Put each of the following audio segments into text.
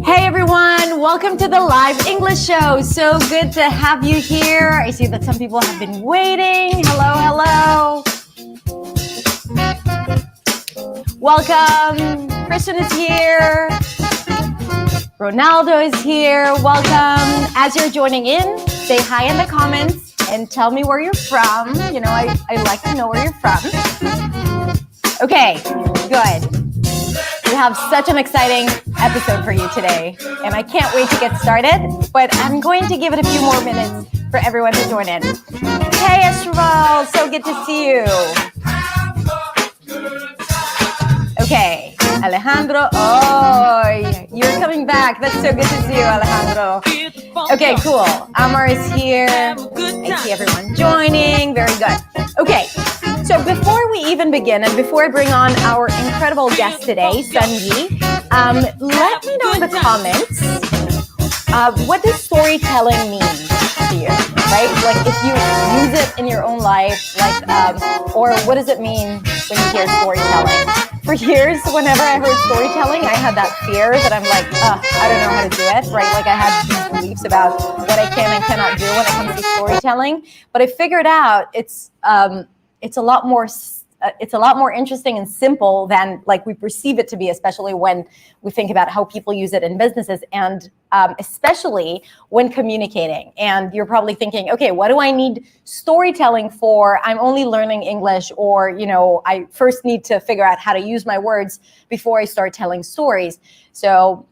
Hey everyone, welcome to the live English show. So good to have you here. I see that some people have been waiting. Hello. Welcome. Christian is here. Ronaldo is here. Welcome. As you're joining in, say hi in the comments and tell me where you're from. You know, I like to know where you're from. Okay, good. We have such an exciting episode for you today, and I can't wait to get started, but I'm going to give it a few more minutes for everyone to join in. Hey, Esheral, so good to see you. Okay, Alejandro, you're coming back. That's so good to see you, Alejandro. Okay, cool. Amar is here. I see everyone joining. Very good. Okay. So before we even begin, and before I bring on our incredible guest today, Sun Yi, let me know in the comments, what does storytelling mean to you, right? Like if you use it in your own life, like, or what does it mean when you hear storytelling? For years, whenever I heard storytelling, I had that fear that I'm like, I don't know how to do it, right? Like I had these beliefs about what I can and cannot do when it comes to storytelling. But I figured out it's a lot more interesting and simple than like we perceive it to be, especially when we think about how people use it in businesses and especially when communicating. And you're probably thinking, okay, what do I need storytelling for? I'm only learning English, or, you know, I first need to figure out how to use my words before I start telling stories. So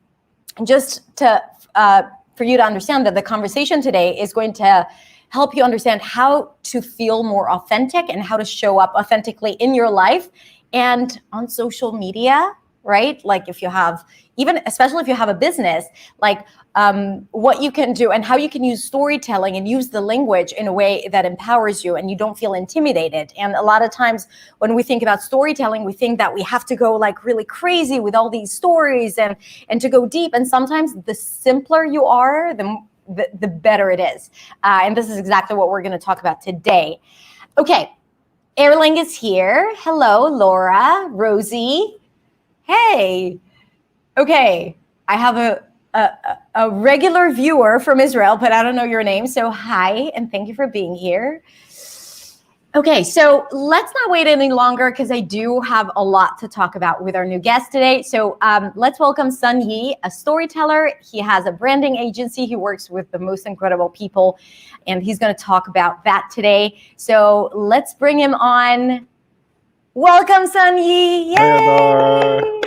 just for you to understand that the conversation today is going to help you understand how to feel more authentic and how to show up authentically in your life and on social media, right? Like if you have, especially if you have a business, like what you can do and how you can use storytelling and use the language in a way that empowers you and you don't feel intimidated. And a lot of times when we think about storytelling, we think that we have to go like really crazy with all these stories and to go deep. And sometimes the simpler you are, the better it is. And this is exactly what we're going to talk about today. Okay, Erling is here. Hello, Laura, Rosie. Hey. Okay, I have a regular viewer from Israel, but I don't know your name. So hi, and thank you for being here. Okay, so let's not wait any longer because I do have a lot to talk about with our new guest today. So let's welcome Sun Yi, a storyteller. He has a branding agency. He works with the most incredible people, and he's going to talk about that today. So let's bring him on. Welcome, Sun Yi. Yay! Hey,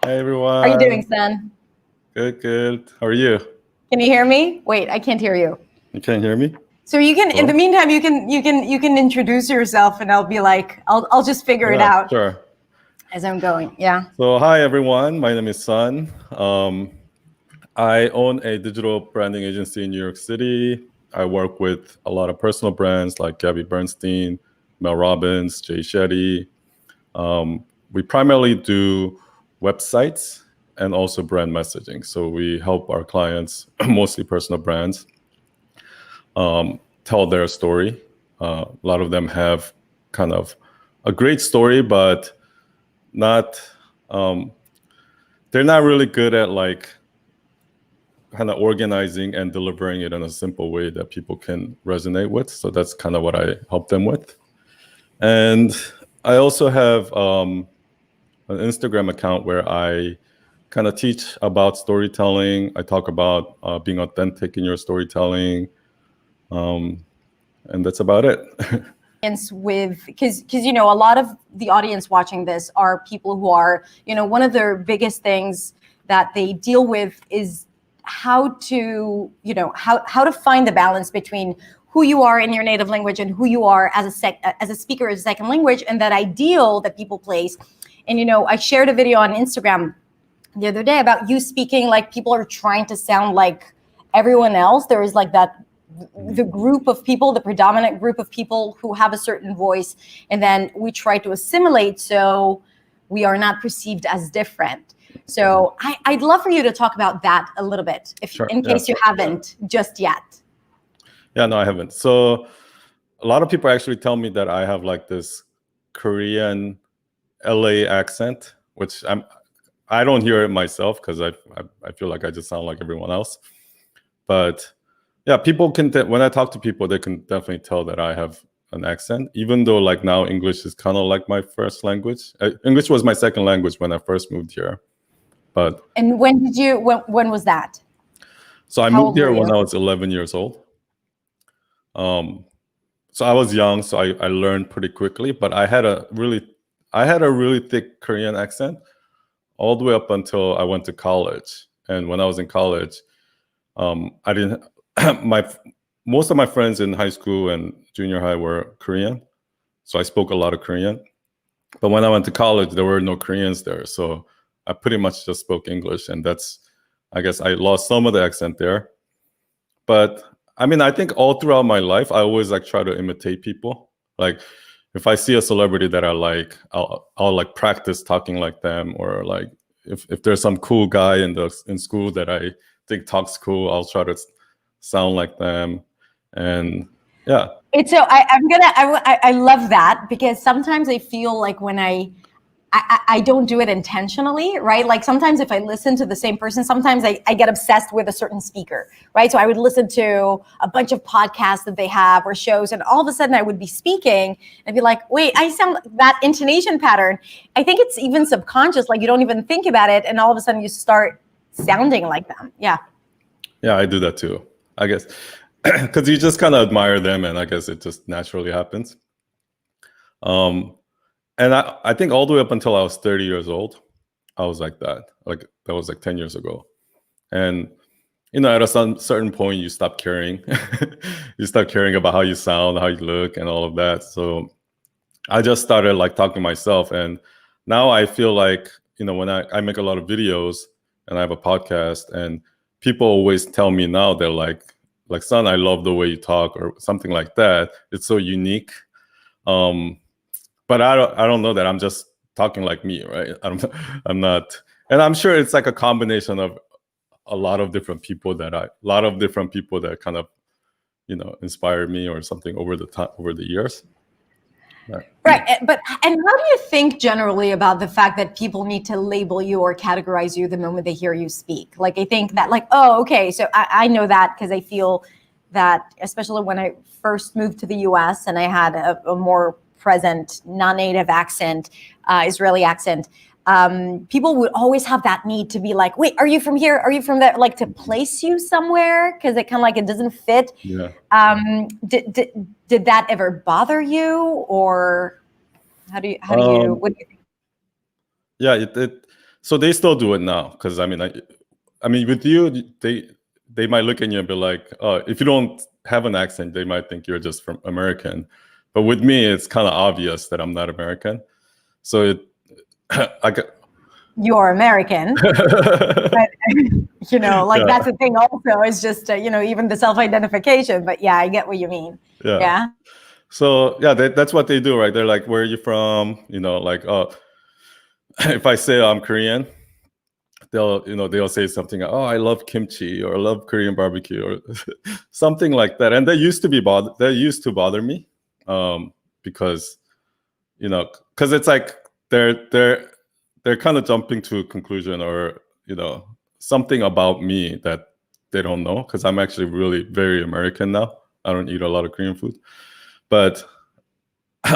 hey, everyone. How are you doing, Sun? Good. How are you? Can you hear me? Wait, I can't hear you. You can't hear me? So you can, in the meantime, you can introduce yourself, and I'll be like, I'll just figure it out. Sure. As I'm going, yeah. So hi everyone, my name is Sun. I own a digital branding agency in New York City. I work with a lot of personal brands like Gabby Bernstein, Mel Robbins, Jay Shetty. We primarily do websites and also brand messaging. So we help our clients, mostly personal brands, tell their story. A lot of them have kind of a great story, but not they're not really good at like kind of organizing and delivering it in a simple way that people can resonate with. So that's kind of what I help them with. And I also have an Instagram account where I kind of teach about storytelling. I talk about being authentic in your storytelling. And that's about it. With because you know, a lot of the audience watching this are people who are, you know, one of their biggest things that they deal with is how to, you know, how to find the balance between who you are in your native language and who you are as a speaker as a second language, and that ideal that people place. And you know, I shared a video on Instagram the other day about you speaking like people are trying to sound like everyone else. There is like that the group of people, the predominant group of people who have a certain voice, and then we try to assimilate so we are not perceived as different. So I'd love for you to talk about that a little bit, in case you haven't just yet. Yeah, no, I haven't. So a lot of people actually tell me that I have like this Korean LA accent, which I don't hear it myself because I feel like I just sound like everyone else. But yeah, people can when I talk to people, they can definitely tell that I have an accent, even though like now English is kind of like my first language. English was my second language when I first moved here. But and when was that? so I How moved old here were when you? I was 11 years old. So I was young, so I learned pretty quickly. But I had a really thick Korean accent all the way up until I went to college. And when I was in college, I didn't. Most of my friends in high school and junior high were Korean, so I spoke a lot of Korean. But when I went to college, there were no Koreans there, so I pretty much just spoke English, and I guess I lost some of the accent there. But I mean, I think all throughout my life, I always like try to imitate people. Like if I see a celebrity that I like, I'll like practice talking like them, or like if there's some cool guy in school that I think talks cool, I'll try to sound like them. And yeah. It's so I love that, because sometimes I feel like when I don't do it intentionally, right? Like sometimes if I listen to the same person, sometimes I get obsessed with a certain speaker, right? So I would listen to a bunch of podcasts that they have or shows, and all of a sudden I would be speaking and be like, wait, I sound that intonation pattern. I think it's even subconscious, like you don't even think about it, and all of a sudden you start sounding like them. Yeah. Yeah, I do that too, I guess. Because you just kind of admire them, and I guess it just naturally happens. And I think all the way up until I was 30 years old, I was like that. Like that was like 10 years ago. And at a certain point, you stop caring. You stop caring about how you sound, how you look, and all of that. So I just started like talking to myself, and now I feel like when I make a lot of videos and I have a podcast, and people always tell me now they're like, son, I love the way you talk, or something like that. It's so unique. But I don't know that I'm just talking like me, right? I'm not, and I'm sure it's like a combination of a lot of different people that kind of inspired me or something over the years. Right. And how do you think generally about the fact that people need to label you or categorize you the moment they hear you speak? Like, I think that like, oh, okay, so I know that because I feel that, especially when I first moved to the US and I had a more present non-native accent, Israeli accent, people would always have that need to be like, wait, are you from here? Are you from there? Like to place you somewhere, because it kind of like it doesn't fit. Yeah. Did that ever bother you, or what do you think? Yeah, so they still do it now, because I mean with you, they might look at you and be like, oh, if you don't have an accent, they might think you're just from American. But with me, it's kind of obvious that I'm not American. So You're American. But, like, Yeah. that's the thing also, is just, even the self-identification. But yeah, I get what you mean. Yeah. So yeah, that's what they do, right? They're like, where are you from? Like, oh, if I say I'm Korean, they'll say something, oh, I love kimchi, or I love Korean barbecue, or something like that. And they used to bother me, because it's like they're kind of jumping to a conclusion, or something about me that they don't know, because I'm actually really very American now. I don't eat a lot of Korean food. But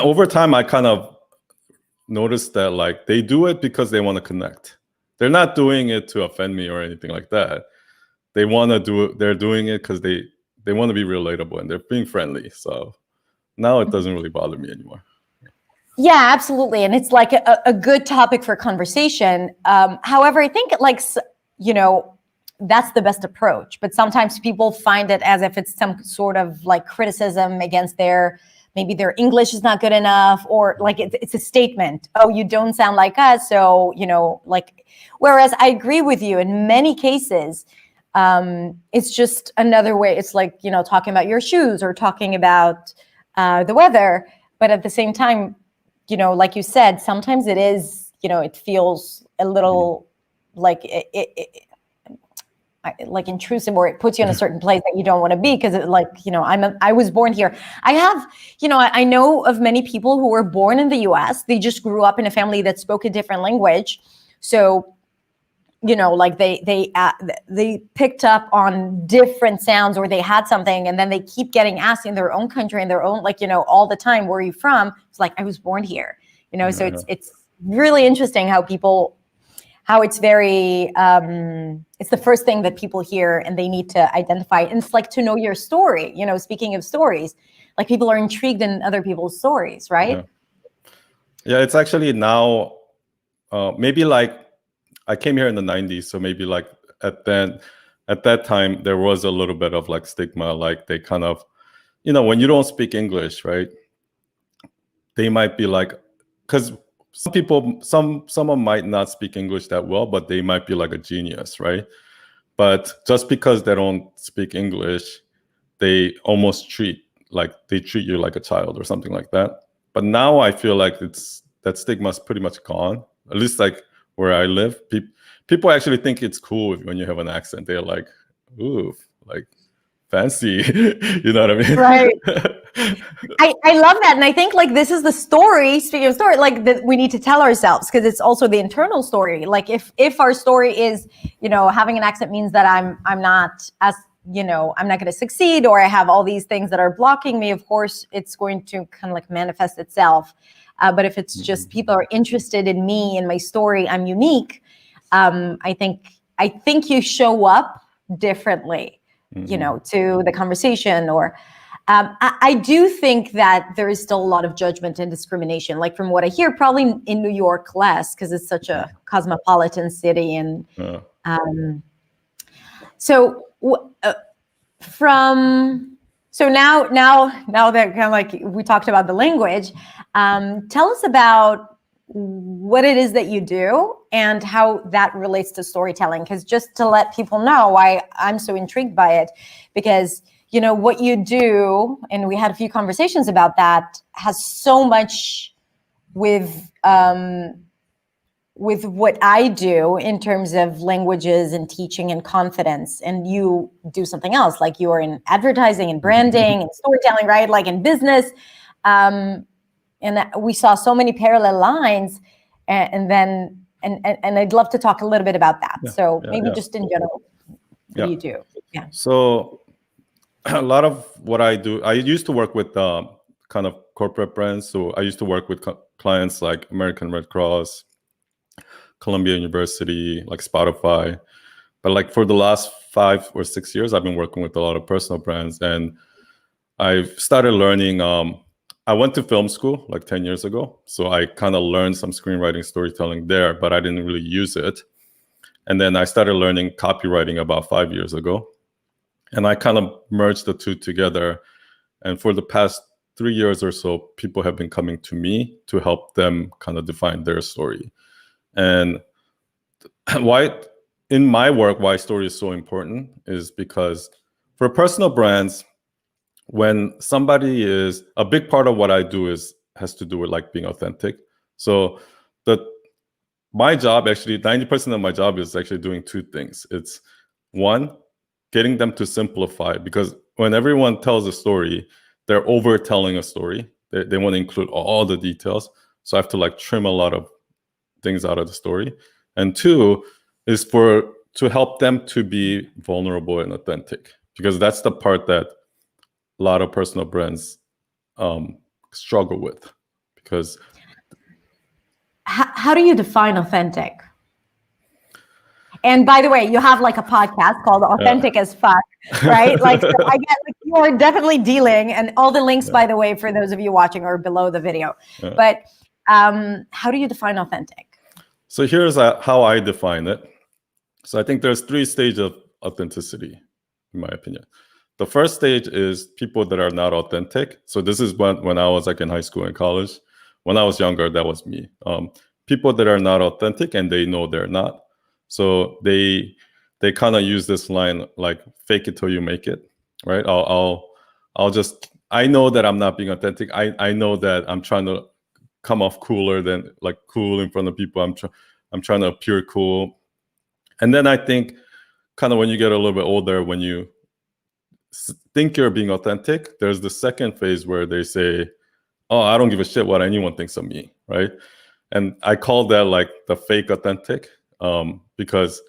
over time, I kind of noticed that like they do it because they want to connect. They're not doing it to offend me or anything like that. They want to do it. They're doing it because they want to be relatable, and they're being friendly. So now it doesn't really bother me anymore. Yeah, absolutely. And it's like a good topic for conversation. However, I think like, that's the best approach. But sometimes people find it as if it's some sort of like criticism against maybe their English is not good enough, or like it's a statement. Oh, you don't sound like us. So, like, whereas I agree with you in many cases, it's just another way. It's like, talking about your shoes or talking about the weather. But at the same time, like you said, sometimes it is, it feels a little like like intrusive, or it puts you in a certain place that you don't want to be, because I was born here. I know of many people who were born in the US. They just grew up in a family that spoke a different language. So, like they picked up on different sounds, or they had something, and then they keep getting asked in their own country, in their own, all the time, where are you from? It's like, I was born here, so it's really interesting how it's very, it's the first thing that people hear, and they need to identify. And it's like to know your story, speaking of stories, like people are intrigued in other people's stories, right? Yeah, it's actually now, maybe like, I came here in the 90s, so maybe like at that time, there was a little bit of like stigma, like they kind of, when you don't speak English, right? They might be like, because someone might not speak English that well, but they might be like a genius, right? But just because they don't speak English, they almost treat you like a child or something like that. But now I feel like that stigma's pretty much gone. At least like where I live, people actually think it's cool when you have an accent. They're like, ooh, like fancy. You know what I mean? Right. I love that. And I think like this is the story, speaking of story, like that we need to tell ourselves, because it's also the internal story. Like if our story is, having an accent means that I'm not as, I'm not going to succeed, or I have all these things that are blocking me, of course, it's going to kind of like manifest itself. But if it's just people are interested in me and my story, I'm unique. I think you show up differently, to the conversation, or I do think that there is still a lot of judgment and discrimination, like from what I hear, probably in New York less, because it's such a cosmopolitan city. And so now that kind of like we talked about the language, tell us about what it is that you do and how that relates to storytelling. Because just to let people know why I'm so intrigued by it, because what you do, and we had a few conversations about that, has so much with what I do in terms of languages and teaching and confidence. And you do something else, like you are in advertising and branding and storytelling, right? Like in business. And we saw so many parallel lines, and I'd love to talk a little bit about that. Just in general, what do you do? Yeah. So a lot of what I do, I used to work with kind of corporate brands. So I used to work with clients like American Red Cross, Columbia University, like Spotify. But like for the last 5 or 6 years, I've been working with a lot of personal brands, and I've started learning. I went to film school like 10 years ago. So I kind of learned some screenwriting, storytelling there, but I didn't really use it. And then I started learning copywriting about 5 years ago. And I kind of merged the two together. And for the past 3 years or so, people have been coming to me to help them kind of define their story. And in my work, why story is so important is because for personal brands, when somebody is, a big part of what I do has to do with like being authentic. So my job, actually 90% of my job is actually doing two things. It's one, getting them to simplify, because when everyone tells a story, they're over telling a story. They want to include all the details. So I have to like trim a lot of things out of the story. And two is to help them to be vulnerable and authentic, because that's the part that a lot of personal brands struggle with. Because how do you define authentic? And by the way, you have like a podcast called Authentic as Fuck, right? Like, so I get like you are definitely dealing, and all the links, by the way, for those of you watching, are below the video. But how do you define authentic? So here's how I define it. So I think there's 3 stages of authenticity, in my opinion. The first stage is people that are not authentic. So this is when I was like in high school and college. When I was younger, that was me. People that are not authentic and they know they're not. So they kind of use this line like fake it till you make it, right? I know that I'm not being authentic. I know that I'm trying to come off cooler than like cool in front of people. I'm trying to appear cool. And then I think kind of when you get a little bit older, when you think you're being authentic, there's the second phase where they say, oh, I don't give a shit what anyone thinks of me, right? And I call that like the fake authentic, because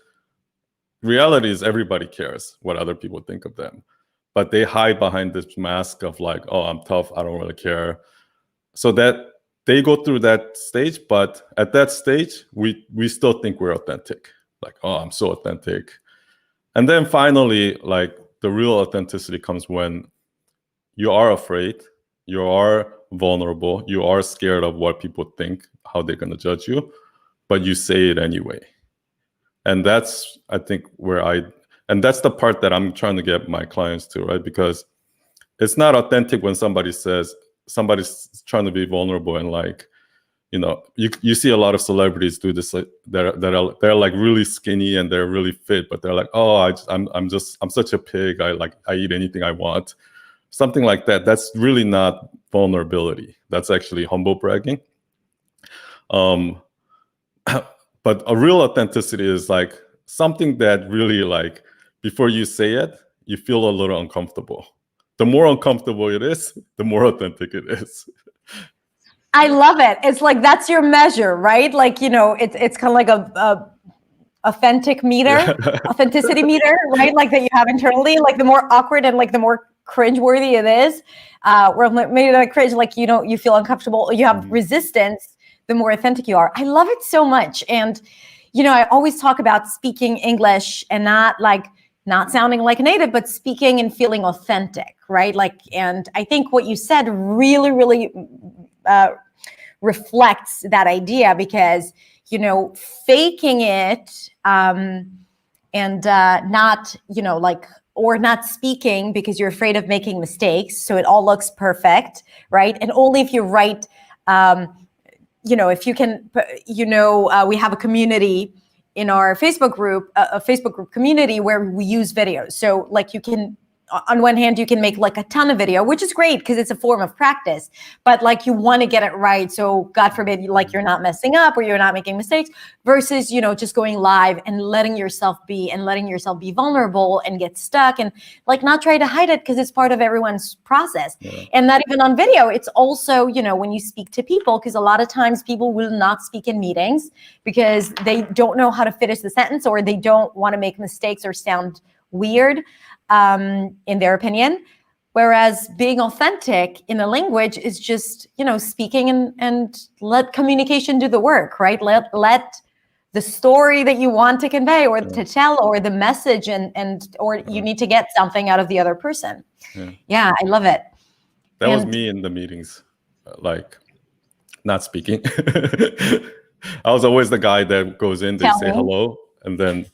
reality is everybody cares what other people think of them, but they hide behind this mask of like, oh, I'm tough, I don't really care. So that they go through that stage, but at that stage, we still think we're authentic. Like, oh, I'm so authentic. And then finally, like the real authenticity comes when you are afraid, you are vulnerable, you are scared of what people think, how they're going to judge you, but you say it anyway. And that's, I think, and that's the part that I'm trying to get my clients to, right? Because it's not authentic when somebody's trying to be vulnerable and like, you see a lot of celebrities do this, like, they're like really skinny and they're really fit, but they're like, oh, I'm such a pig. I eat anything I want. Something like that. That's really not vulnerability. That's actually humble bragging. But a real authenticity is like something that really, like, before you say it, you feel a little uncomfortable. The more uncomfortable it is, the more authentic it is. I love it. It's like, that's your measure, right? Like, it's kind of like a authentic meter, authenticity meter, right? Like that you have internally, like the more awkward and like the more cringeworthy it is, where maybe like cringe, like, you feel uncomfortable, you have resistance, the more authentic you are. I love it so much. And, I always talk about speaking English and not sounding like a native, but speaking and feeling authentic, right? Like, and I think what you said really, really reflects that idea, because, faking it and not, or not speaking because you're afraid of making mistakes, so it all looks perfect, right? And only if you're right, if you can, we have a community in our Facebook group, a Facebook group community where we use videos. So like you can, on one hand, you can make like a ton of video, which is great because it's a form of practice, but like you want to get it right. So God forbid, like you're not messing up or you're not making mistakes, versus, just going live and letting yourself be vulnerable and get stuck and like not try to hide it because it's part of everyone's process. Yeah. And not even on video. It's also, when you speak to people, because a lot of times people will not speak in meetings because they don't know how to finish the sentence, or they don't want to make mistakes or sound weird. In their opinion, whereas being authentic in a language is just, speaking and let communication do the work, right? Let the story that you want to convey or to tell, or the message or you need to get something out of the other person. Yeah, I love it. That was me in the meetings, like not speaking. I was always the guy that goes in, they say hello, and then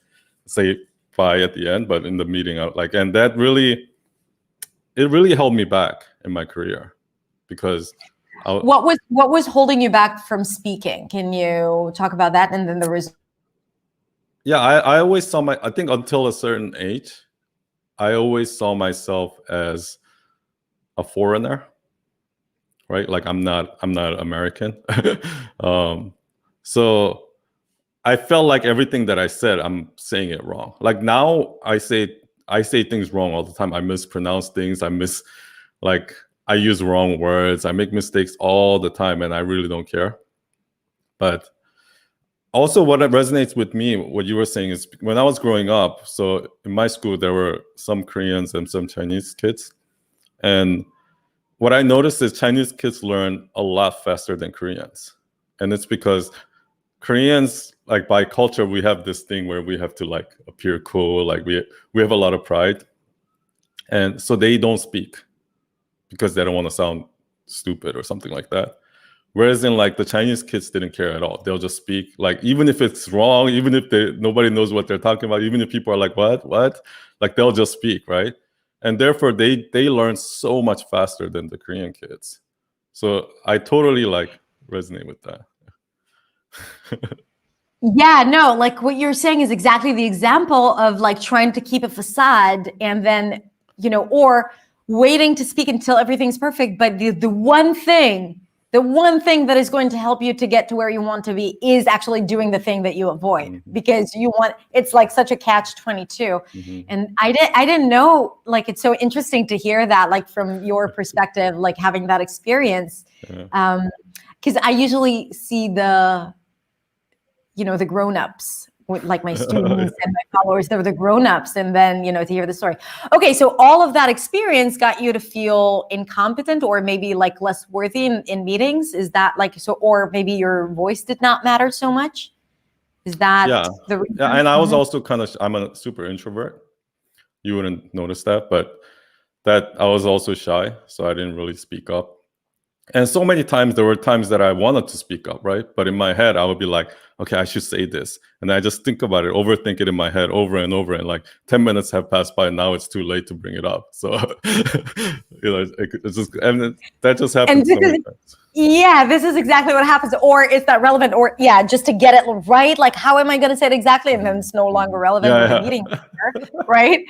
say bye at the end, but in the meeting, and that really held me back in my career, because what was holding you back from speaking? Can you talk about that? And then the result. Yeah, I always saw I think until a certain age, I always saw myself as a foreigner, right? Like I'm not American. So I felt like everything that I said, I'm saying it wrong. Like now I say things wrong all the time. I mispronounce things. I use wrong words. I make mistakes all the time, and I really don't care. But also what resonates with me, what you were saying, is when I was growing up, so in my school, there were some Koreans and some Chinese kids. And what I noticed is Chinese kids learn a lot faster than Koreans. And it's because Koreans, like by culture, we have this thing where we have to like appear cool. Like we have a lot of pride. And so they don't speak because they don't want to sound stupid or something like that. Whereas in like the Chinese kids didn't care at all. They'll just speak, like even if it's wrong, even if nobody knows what they're talking about, even if people are like, what? Like they'll just speak, right? And therefore they learn so much faster than the Korean kids. So I totally like resonate with that. Yeah, no, like what you're saying is exactly the example of like trying to keep a facade and then, or waiting to speak until everything's perfect. But the one thing the one thing that is going to help you to get to where you want to be is actually doing the thing that you avoid, because you want, it's like such a catch-22. And I didn't know, like, it's so interesting to hear that, like, from your perspective, like having that experience. Because I usually see the grown-ups, like my students and my followers, they're the grown-ups, and then, to hear the story. Okay, so all of that experience got you to feel incompetent, or maybe like less worthy in meetings? Is that like, so, or maybe your voice did not matter so much? Is that the reason? Yeah, and I was also I'm a super introvert. You wouldn't notice that, but that I was also shy, so I didn't really speak up. And so many times, there were times that I wanted to speak up, right? But in my head, I would be like, okay, I should say this. And I just think about it, overthink it in my head over and over. And like 10 minutes have passed by, and now it's too late to bring it up. So, it's just, and that just happens so many times. Yeah, this is exactly what happens. Or is that relevant? Or just to get it right, like, how am I going to say it exactly? And then it's no longer relevant in the meeting, right?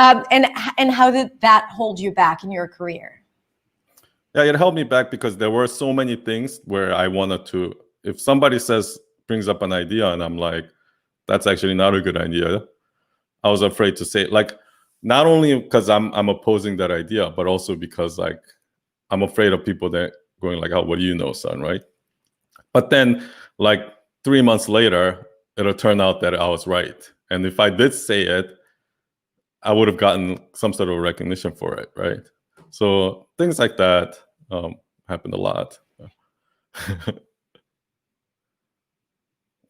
And how did that hold you back in your career? Yeah, it held me back because there were so many things where I wanted to, if somebody brings up an idea and I'm like, that's actually not a good idea, I was afraid to say it. Like, not only because I'm opposing that idea, but also because like I'm afraid of people that going like, oh, what do you know, son, right? But then like 3 months later, it'll turn out that I was right. And if I did say it, I would have gotten some sort of recognition for it, right? So things like that happened a lot.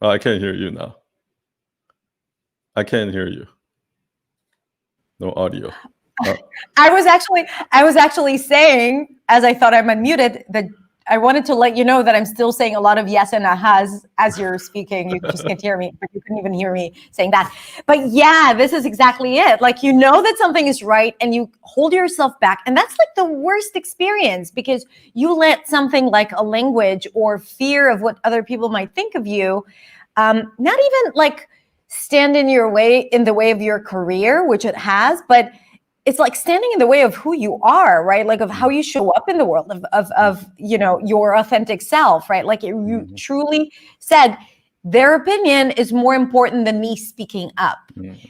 Oh, I can't hear you now. I can't hear you. No audio. I was actually saying, as I thought I'm unmuted, that I wanted to let you know that I'm still saying a lot of yes and ahas as you're speaking. You just can't hear me, but you couldn't even hear me saying that. But yeah, this is exactly it. Like, that something is right and you hold yourself back. And that's like the worst experience, because you let something like a language or fear of what other people might think of you, not even like stand in the way of your career, which it has, but it's like standing in the way of who you are, right? Like of how you show up in the world, of your authentic self, right? Like you truly said, their opinion is more important than me speaking up,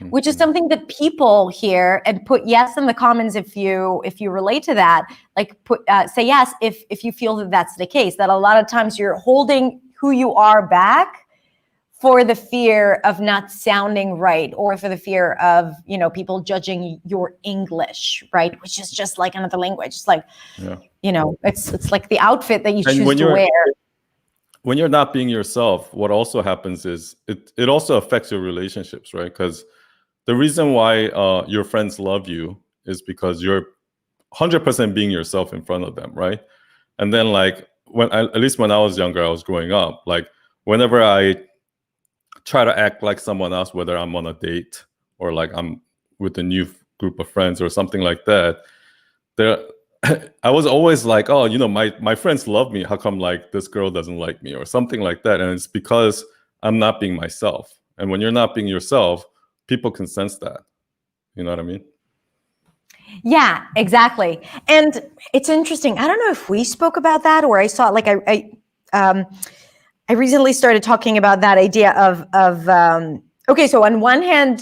which is something that people hear, and put yes in the comments if you relate to that. Like say yes if you feel that that's the case, that a lot of times you're holding who you are back for the fear of not sounding right, or for the fear of, people judging your English, right? Which is just like another language. It's like, it's like the outfit that you choose to wear. When you're not being yourself, what also happens is it also affects your relationships, right? Because the reason why your friends love you is because you're 100% being yourself in front of them, right? And then like, at least when I was younger, I was growing up, like whenever I try to act like someone else, whether I'm on a date or like I'm with a new group of friends or something like that, I was always like, oh, my friends love me. How come like this girl doesn't like me or something like that? And it's because I'm not being myself. And when you're not being yourself, people can sense that. You know what I mean? Yeah, exactly. And it's interesting. I don't know if we spoke about that, or I saw, like, I recently started talking about that idea of okay, so on one hand,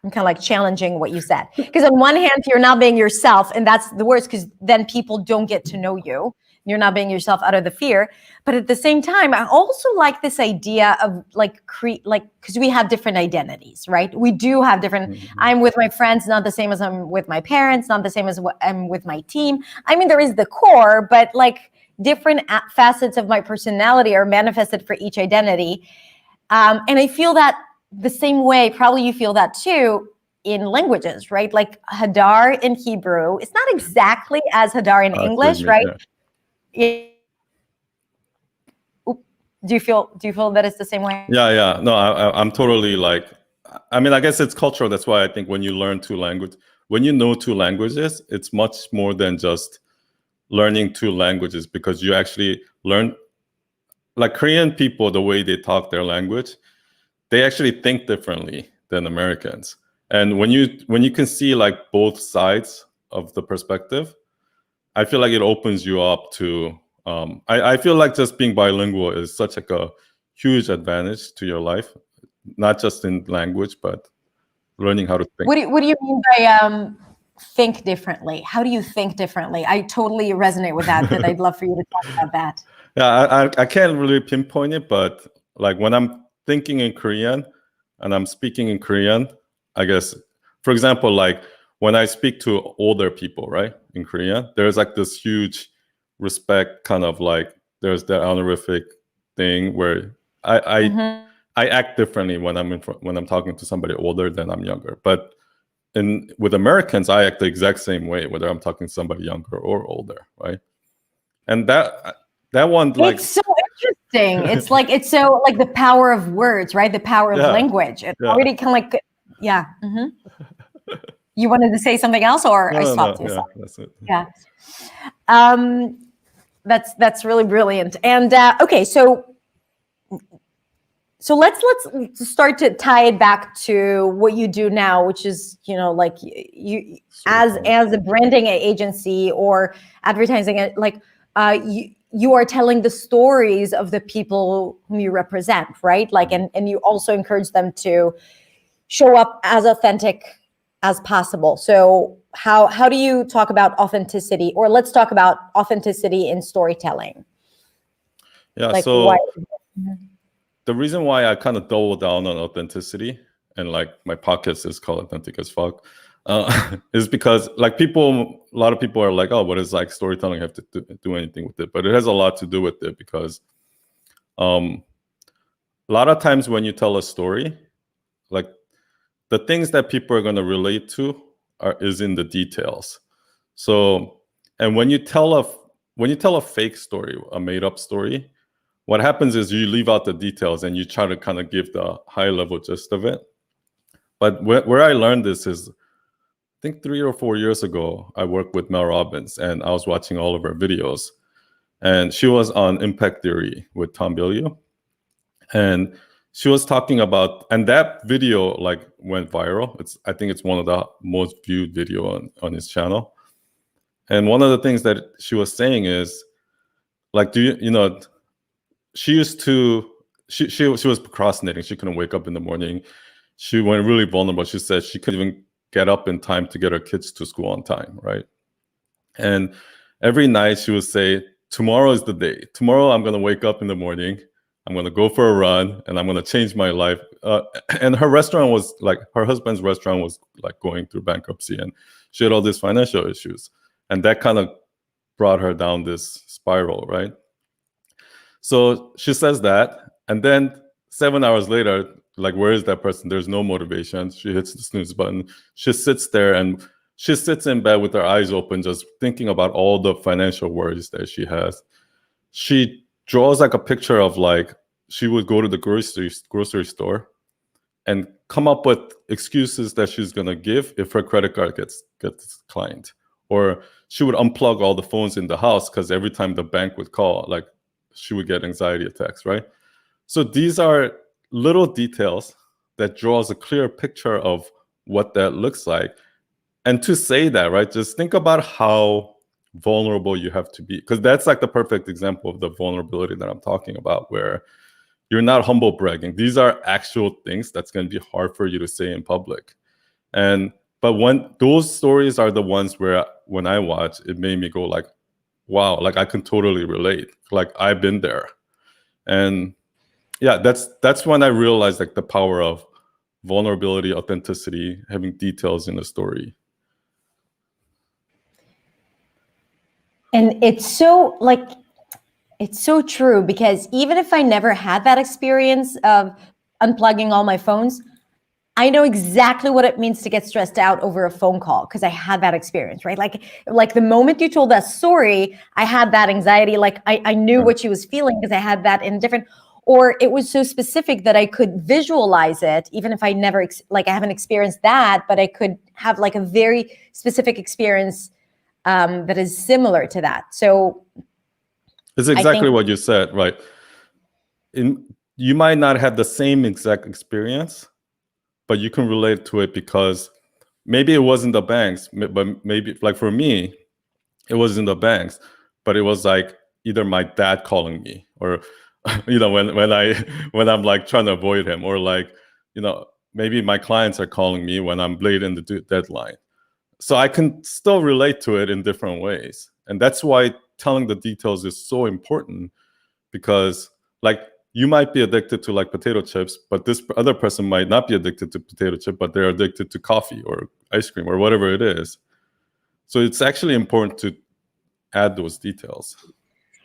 I'm kind of like challenging what you said, because on one hand, you're not being yourself, and that's the worst, because then people don't get to know you. You're not being yourself out of the fear. But at the same time, I also like this idea of because we have different identities, right? We do have different, I'm with my friends, not the same as I'm with my parents, not the same as I'm with my team. I mean, there is the core, but like different facets of my personality are manifested for each identity. And I feel that the same way, probably you feel that too, in languages, right? Like Hadar in Hebrew, it's not exactly as Hadar in English, right? Yeah. Do you feel that it's the same way? Yeah. No, I'm totally like, I mean, I guess it's cultural. That's why I think when you learn when you know two languages, it's much more than just learning two languages, because you actually learn, like Korean people, the way they talk their language, they actually think differently than Americans. And when you can see like both sides of the perspective, I feel like it opens you up to. I feel like just being bilingual is such like a huge advantage to your life, not just in language, but learning how to think. What do you mean by think differently? How do you think differently? I totally resonate with that, but I'd love for you to talk about that. Yeah, I can't really pinpoint it, but like when I'm thinking in Korean and I'm speaking in Korean, I guess, for example, like when I speak to older people, right, in Korean, there's like this huge respect, kind of like there's that honorific thing where I act differently when when I'm talking to somebody older than I'm younger. But with Americans, I act the exact same way, whether I'm talking to somebody younger or older, right? And that one, like, it's so interesting. It's so like the power of words, right? The power of language. It already kind of like, yeah. You wanted to say something else, or I stopped you? Yeah, that's it. Yeah. That's really brilliant. And okay, so let's start to tie it back to what you do now, which is, you know, like you as a branding agency or advertising, like you are telling the stories of the people whom you represent, right? Like, and you also encourage them to show up as authentic as possible. So how do you talk about authenticity, or let's talk about authenticity in storytelling? Yeah, like so why? the reason why I kind of double down on authenticity, and like my podcast is called Authentic as Fuck, is because like a lot of people are like, oh, what does like storytelling have to do anything with it? But it has a lot to do with it, because a lot of times when you tell a story, like the things that people are going to relate to is in the details. So, and when you tell a fake story, a made up story, what happens is you leave out the details and you try to kind of give the high level gist of it. But where I learned this is, I think 3 or 4 years ago, I worked with Mel Robbins and I was watching all of her videos. And she was on Impact Theory with Tom Bilyeu. And she was talking about, and that video like went viral. I think it's one of the most viewed video on his channel. And one of the things that she was saying is, like, she used to, she was procrastinating. She couldn't wake up in the morning. She went really vulnerable. She said she couldn't even get up in time to get her kids to school on time, right? And every night she would say, tomorrow is the day. Tomorrow I'm going to wake up in the morning. I'm going to go for a run and I'm going to change my life. And her restaurant was like, her husband's restaurant was like going through bankruptcy, and she had all these financial issues. And that kind of brought her down this spiral, right? So she says that. And then 7 hours later, like, where is that person? There's no motivation. She hits the snooze button. She sits there and she sits in bed with her eyes open, just thinking about all the financial worries that she has. She draws like a picture of like, she would go to the grocery store and come up with excuses that she's going to give if her credit card gets declined. Or she would unplug all the phones in the house because every time the bank would call, like, she would get anxiety attacks, right? So these are little details that draws a clear picture of what that looks like. And to say that, right, just think about how vulnerable you have to be, because that's like the perfect example of the vulnerability that I'm talking about, where you're not humble bragging. These are actual things that's going to be hard for you to say in public. But when those stories are the ones where when I watch, it made me go like, wow, like I can totally relate. Like I've been there. And yeah, that's when I realized like the power of vulnerability, authenticity, having details in a story. And it's so true, because even if I never had that experience of unplugging all my phones, I know exactly what it means to get stressed out over a phone call, because I had that experience, right? Like the moment you told that story, I had that anxiety. Like I knew what she was feeling because I had that in different, or it was so specific that I could visualize it, even if I never, I haven't experienced that, but I could have like a very specific experience that is similar to that. So it's exactly what you said, right? You might not have the same exact experience, but you can relate to it because maybe it wasn't the banks, but maybe like for me, it was in the banks, but it was like either my dad calling me or when I'm like trying to avoid him, or like maybe my clients are calling me when I'm late in the deadline. So I can still relate to it in different ways, and that's why telling the details is so important, because like you might be addicted to like potato chips, but this other person might not be addicted to potato chip, but they're addicted to coffee or ice cream or whatever it is. So it's actually important to add those details.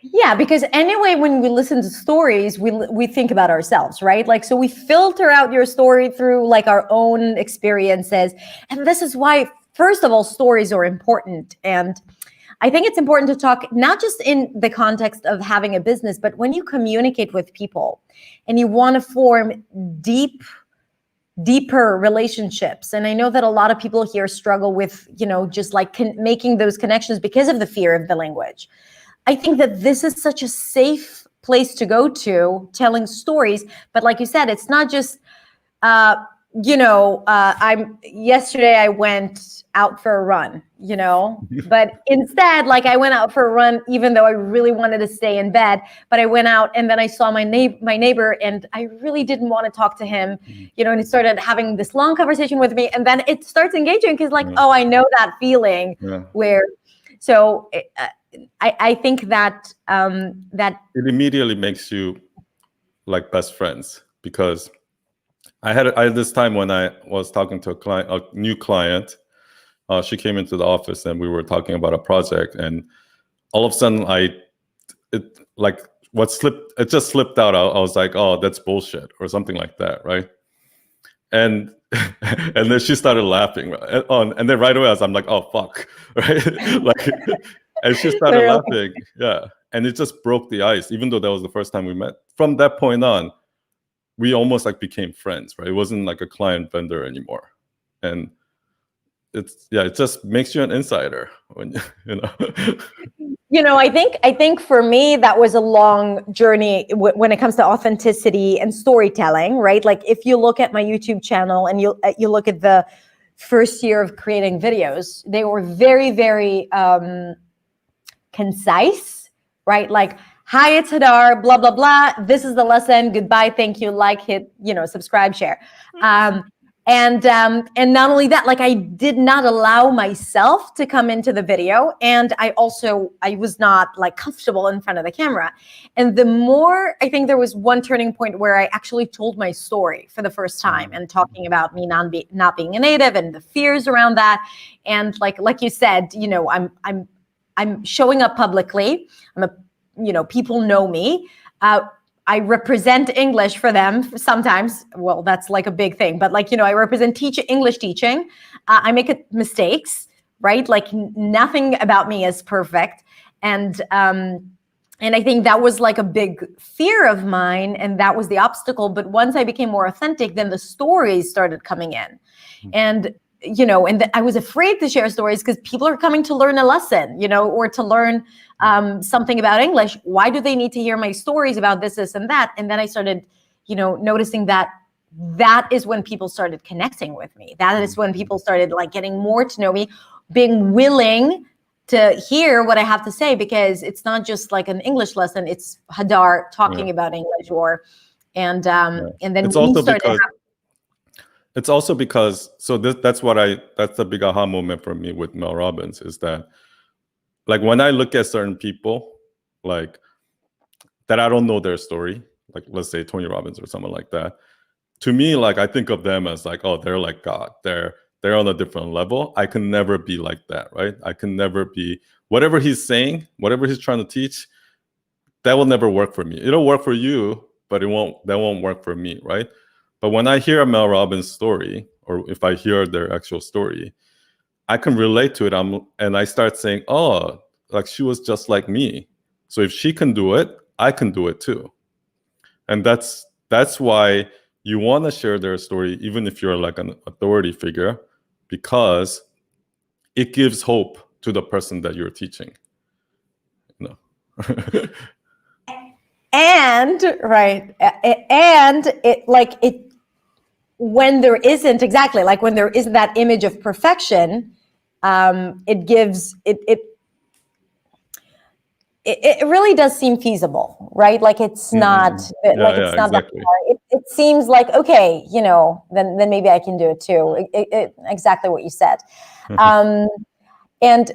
Yeah, because anyway, when we listen to stories, we think about ourselves, right? Like, so we filter out your story through like our own experiences. And this is why, first of all, stories are important. And I think it's important to talk not just in the context of having a business, but when you communicate with people and you want to form deeper relationships. And I know that a lot of people here struggle with, just like making those connections because of the fear of the language. I think that this is such a safe place to go to, telling stories. But like you said, it's not just, yesterday I went out for a run, but instead, like I went out for a run, even though I really wanted to stay in bed, but I went out and then I saw my neighbor and I really didn't want to talk to him, and he started having this long conversation with me. And then it starts engaging because like, oh, I know that feeling where, so I think that that it immediately makes you like best friends, because I had this time when I was talking to a new client. She came into the office and we were talking about a project, and all of a sudden it just slipped out. I was like, oh, that's bullshit or something like that, right? And and then she started laughing, and then right away I'm like, oh fuck, right? Like, and she started laughing, yeah, and it just broke the ice. Even though that was the first time we met, from that point on, we almost like became friends, right? It wasn't like a client vendor anymore, and it just makes you an insider when I think for me that was a long journey when it comes to authenticity and storytelling, right? Like if you look at my YouTube channel and you look at the first year of creating videos, they were very, very concise, right? Like, hi, it's Hadar, blah, blah, blah. This is the lesson. Goodbye. Thank you. Like, hit, subscribe, share. And not only that, like I did not allow myself to come into the video. And I was not like comfortable in front of the camera. And the more, I think there was one turning point where I actually told my story for the first time and talking about me not being a native and the fears around that. And like you said, I'm showing up publicly. People know me. I represent English for them sometimes. Well, that's like a big thing, but I represent English teaching. I make mistakes, right? Like nothing about me is perfect. And I think that was like a big fear of mine. And that was the obstacle. But once I became more authentic, then the stories started coming in. And I was afraid to share stories because people are coming to learn a lesson, or to learn something about English. Why do they need to hear my stories about this, and that? And then I started, noticing that is when people started connecting with me. That is when people started like getting more to know me, being willing to hear what I have to say, because it's not just like an English lesson. It's Hadar talking about English, and then it's also because that's the big aha moment for me with Mel Robbins, is that like when I look at certain people like that, I don't know their story, like let's say Tony Robbins or someone like that. To me, like I think of them as like, oh, they're like God. They're on a different level. I can never be like that, right? I can never be whatever he's saying, whatever he's trying to teach. That will never work for me. It'll work for you, but that won't work for me, right? But when I hear a Mel Robbins story, or if I hear their actual story, I can relate to it. And I start saying, oh, like she was just like me. So if she can do it, I can do it too. And that's why you want to share their story, even if you're like an authority figure, because it gives hope to the person that you're teaching. And right, and it when there isn't that image of perfection, it gives it it really does seem feasible, right? Like it's not it's not exactly. that hard. It seems like, okay, then maybe I can do it too. Exactly what you said. And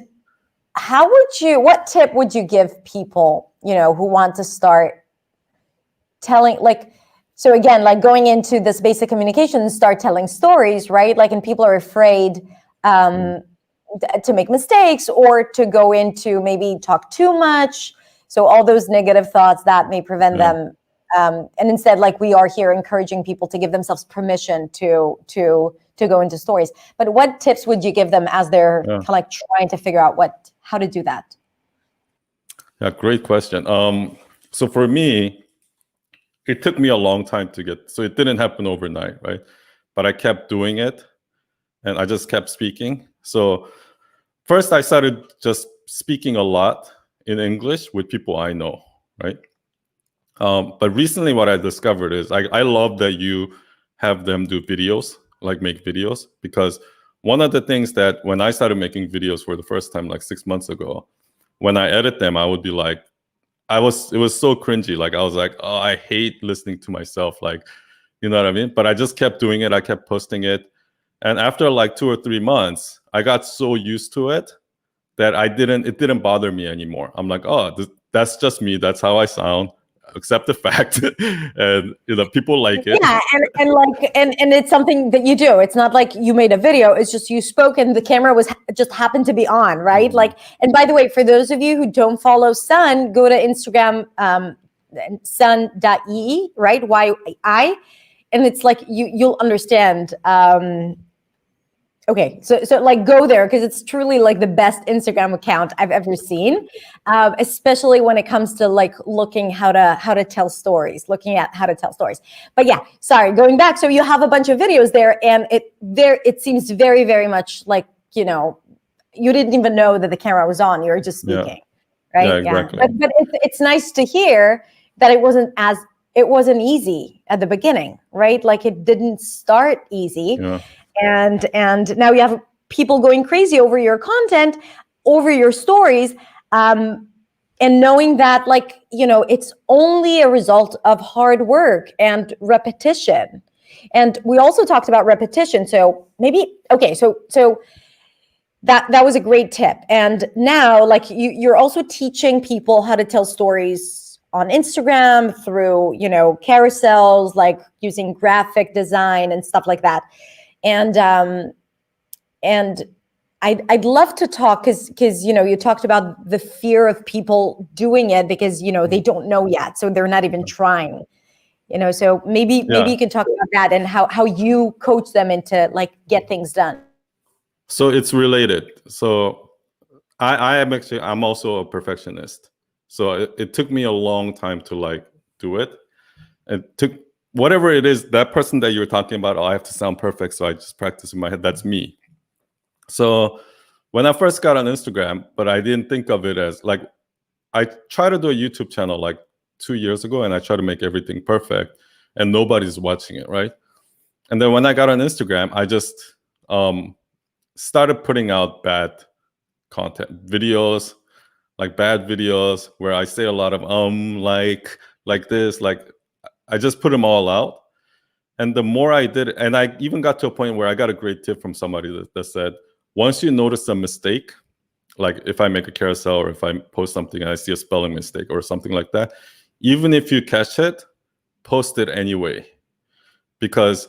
what tip would you give people, who want to start telling, so again, like going into this basic communication, start telling stories, right? Like, and people are afraid to make mistakes or to go into maybe talk too much. So all those negative thoughts that may prevent them. And instead, like, we are here encouraging people to give themselves permission to go into stories. But what tips would you give them as they're kind of like trying to figure out how to do that? Yeah, great question. So for me, it took me a long time so it didn't happen overnight, right? But I kept doing it and I just kept speaking. So first I started just speaking a lot in English with people I know, right? But recently what I discovered is I love that you have them do videos, like make videos, because one of the things that when I started making videos for the first time, like 6 months ago, when I edit them, I would be like, it was so cringy. Like, I was like, oh, I hate listening to myself. Like, you know what I mean? But I just kept doing it. I kept posting it. And after like 2 or 3 months, I got so used to it that it didn't bother me anymore. I'm like, oh, that's just me. That's how I sound. Accept the fact. And people like it. Yeah, and it's something that you do. It's not like you made a video. It's just you spoke and the camera just happened to be on, right? Like, and by the way, for those of you who don't follow Sun, go to Instagram, sun.ee, right? YI, and it's like you'll understand. Okay, so like go there, because it's truly like the best Instagram account I've ever seen, especially when it comes to like looking how to tell stories, looking at how to tell stories. But yeah, sorry, going back. So you have a bunch of videos there, and it seems very, very much like, you didn't even know that the camera was on. You were just speaking, right? Yeah, exactly. Yeah. But it's nice to hear that it wasn't easy at the beginning, right? Like, it didn't start easy. Yeah. And now you have people going crazy over your content, over your stories, and knowing that, like, it's only a result of hard work and repetition. And we also talked about repetition. So maybe, okay, so that was a great tip. And now, like, you're also teaching people how to tell stories on Instagram through, carousels, like using graphic design and stuff like that. And I'd love to talk, because you talked about the fear of people doing it because they don't know yet, so they're not even trying. So maybe you can talk about that and how you coach them into like get things done. So it's related. So I'm also a perfectionist. So it took me a long time to like do it. It took whatever it is, that person that you're talking about, I have to sound perfect, so I just practice in my head. That's me. So when I first got on Instagram, but I didn't think of it as like, I tried to do a YouTube channel like 2 years ago, and I try to make everything perfect, and nobody's watching it, right? And then when I got on Instagram, I just started putting out bad content, videos, like bad videos where I say a lot of like this, like I just put them all out. And the more I did, and I even got to a point where I got a great tip from somebody that said, once you notice a mistake, like if I make a carousel or if I post something and I see a spelling mistake or something like that, even if you catch it, post it anyway. Because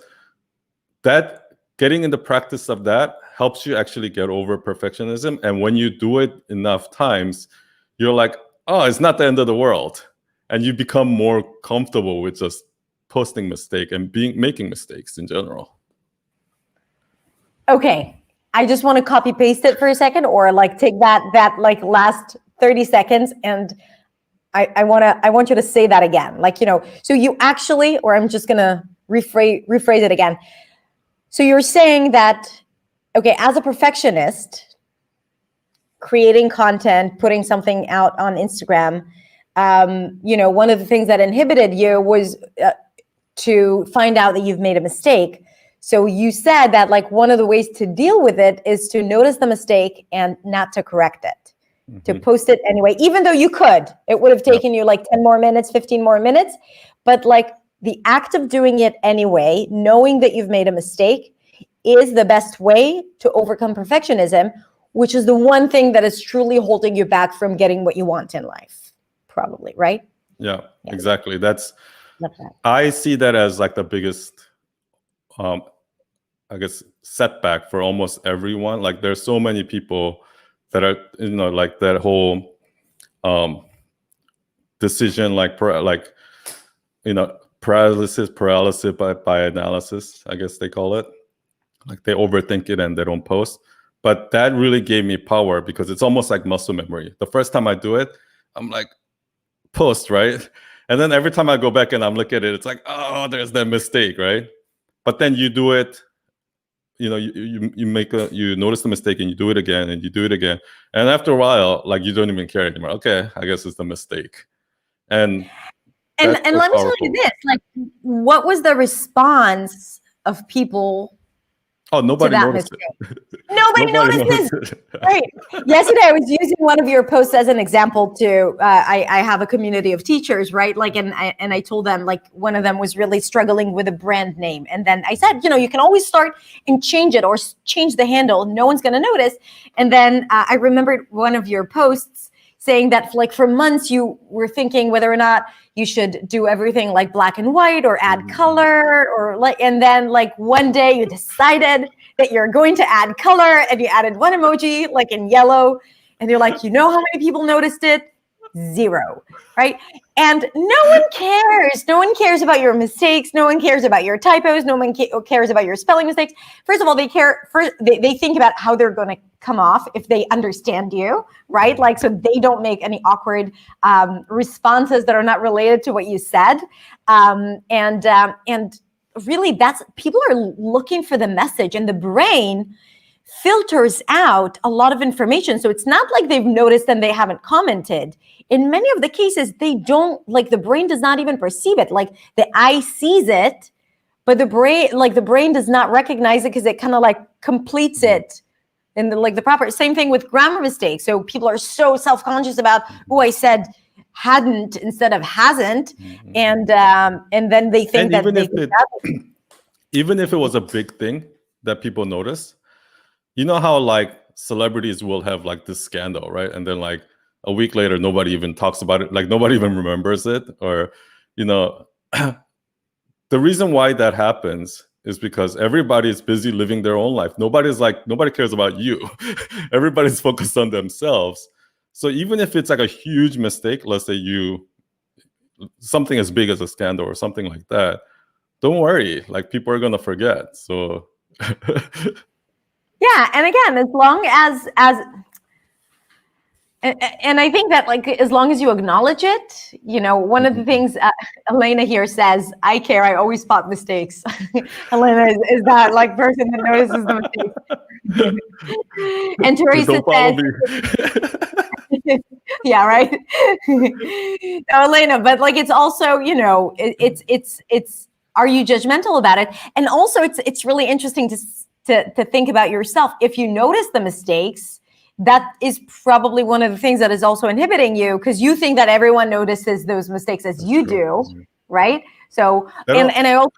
that getting in the practice of that helps you actually get over perfectionism. And when you do it enough times, you're like, oh, it's not the end of the world. And you become more comfortable with just posting mistake and making mistakes in general. Okay, I just want to copy paste it for a second, or like take that like last 30 seconds, and I want you to say that again. Like, so you actually, or I'm just gonna rephrase it again. So you're saying that, okay, as a perfectionist, creating content, putting something out on Instagram, one of the things that inhibited you was to find out that you've made a mistake. So you said that like one of the ways to deal with it is to notice the mistake and not to correct it. to post it anyway, even though you could. It would have taken you like 10 more minutes, 15 more minutes. But like the act of doing it anyway, knowing that you've made a mistake, is the best way to overcome perfectionism, which is the one thing that is truly holding you back from getting what you want in life. Probably, right? Yeah, exactly. That's, Love that. I see that as like the biggest, I guess, setback for almost everyone. Like there's so many people that are, like that whole decision, like paralysis by analysis, I guess they call it. Like they overthink it and they don't post. But that really gave me power because it's almost like muscle memory. The first time I do it, I'm like, post, right? And then every time I go back and I'm looking at it, it's like, oh, there's that mistake, right? But then you do it, you notice the mistake and you do it again and you do it again. And after a while, like you don't even care anymore. Okay, I guess it's the mistake. And let me tell you this, like, what was the response of people? Oh, nobody noticed it. Nobody noticed it. Right. Yesterday, I was using one of your posts as an example to, I have a community of teachers, right? Like, and I told them, like, one of them was really struggling with a brand name. And then I said, you can always start and change it or change the handle. No one's going to notice. And then I remembered one of your posts saying that, like, for months you were thinking whether or not you should do everything like black and white or add color or like, and then like one day you decided that you're going to add color and you added one emoji like in yellow and you're like, how many people noticed it? 0, right? And no one cares. No one cares about your mistakes. No one cares about your typos. No one cares about your spelling mistakes. First of all, they think about how they're going to come off if they understand you, right? Like, so they don't make any awkward responses that are not related to what you said. And really, that's, people are looking for the message, and the brain filters out a lot of information. So it's not like they've noticed and they haven't commented. In many of the cases, they don't, like, the brain does not even perceive it. Like, the eye sees it, but the brain does not recognize it because it kind of like completes it in the proper. Same thing with grammar mistakes. So people are so self-conscious about, I said hadn't instead of hasn't, and then they think that even if it was a big thing that people notice, you know how like celebrities will have like this scandal, right? And then like a week later, nobody even talks about it. Like nobody even remembers it. Or, the reason why that happens is because everybody is busy living their own life. Nobody cares about you. Everybody's focused on themselves. So even if it's like a huge mistake, let's say something as big as a scandal or something like that, don't worry. Like people are going to forget. So... Yeah, and again, as long as and I think that, like, as long as you acknowledge it, one of the things Elena here says, I care, I always spot mistakes. Elena is that like person that notices the mistakes. And Teresa says, yeah, right. No, Elena, but like, it's also, it's are you judgmental about it? And also it's really interesting to think about yourself. If you notice the mistakes, that is probably one of the things that is also inhibiting you, because you think that everyone notices those mistakes as you do, right? So, and I also...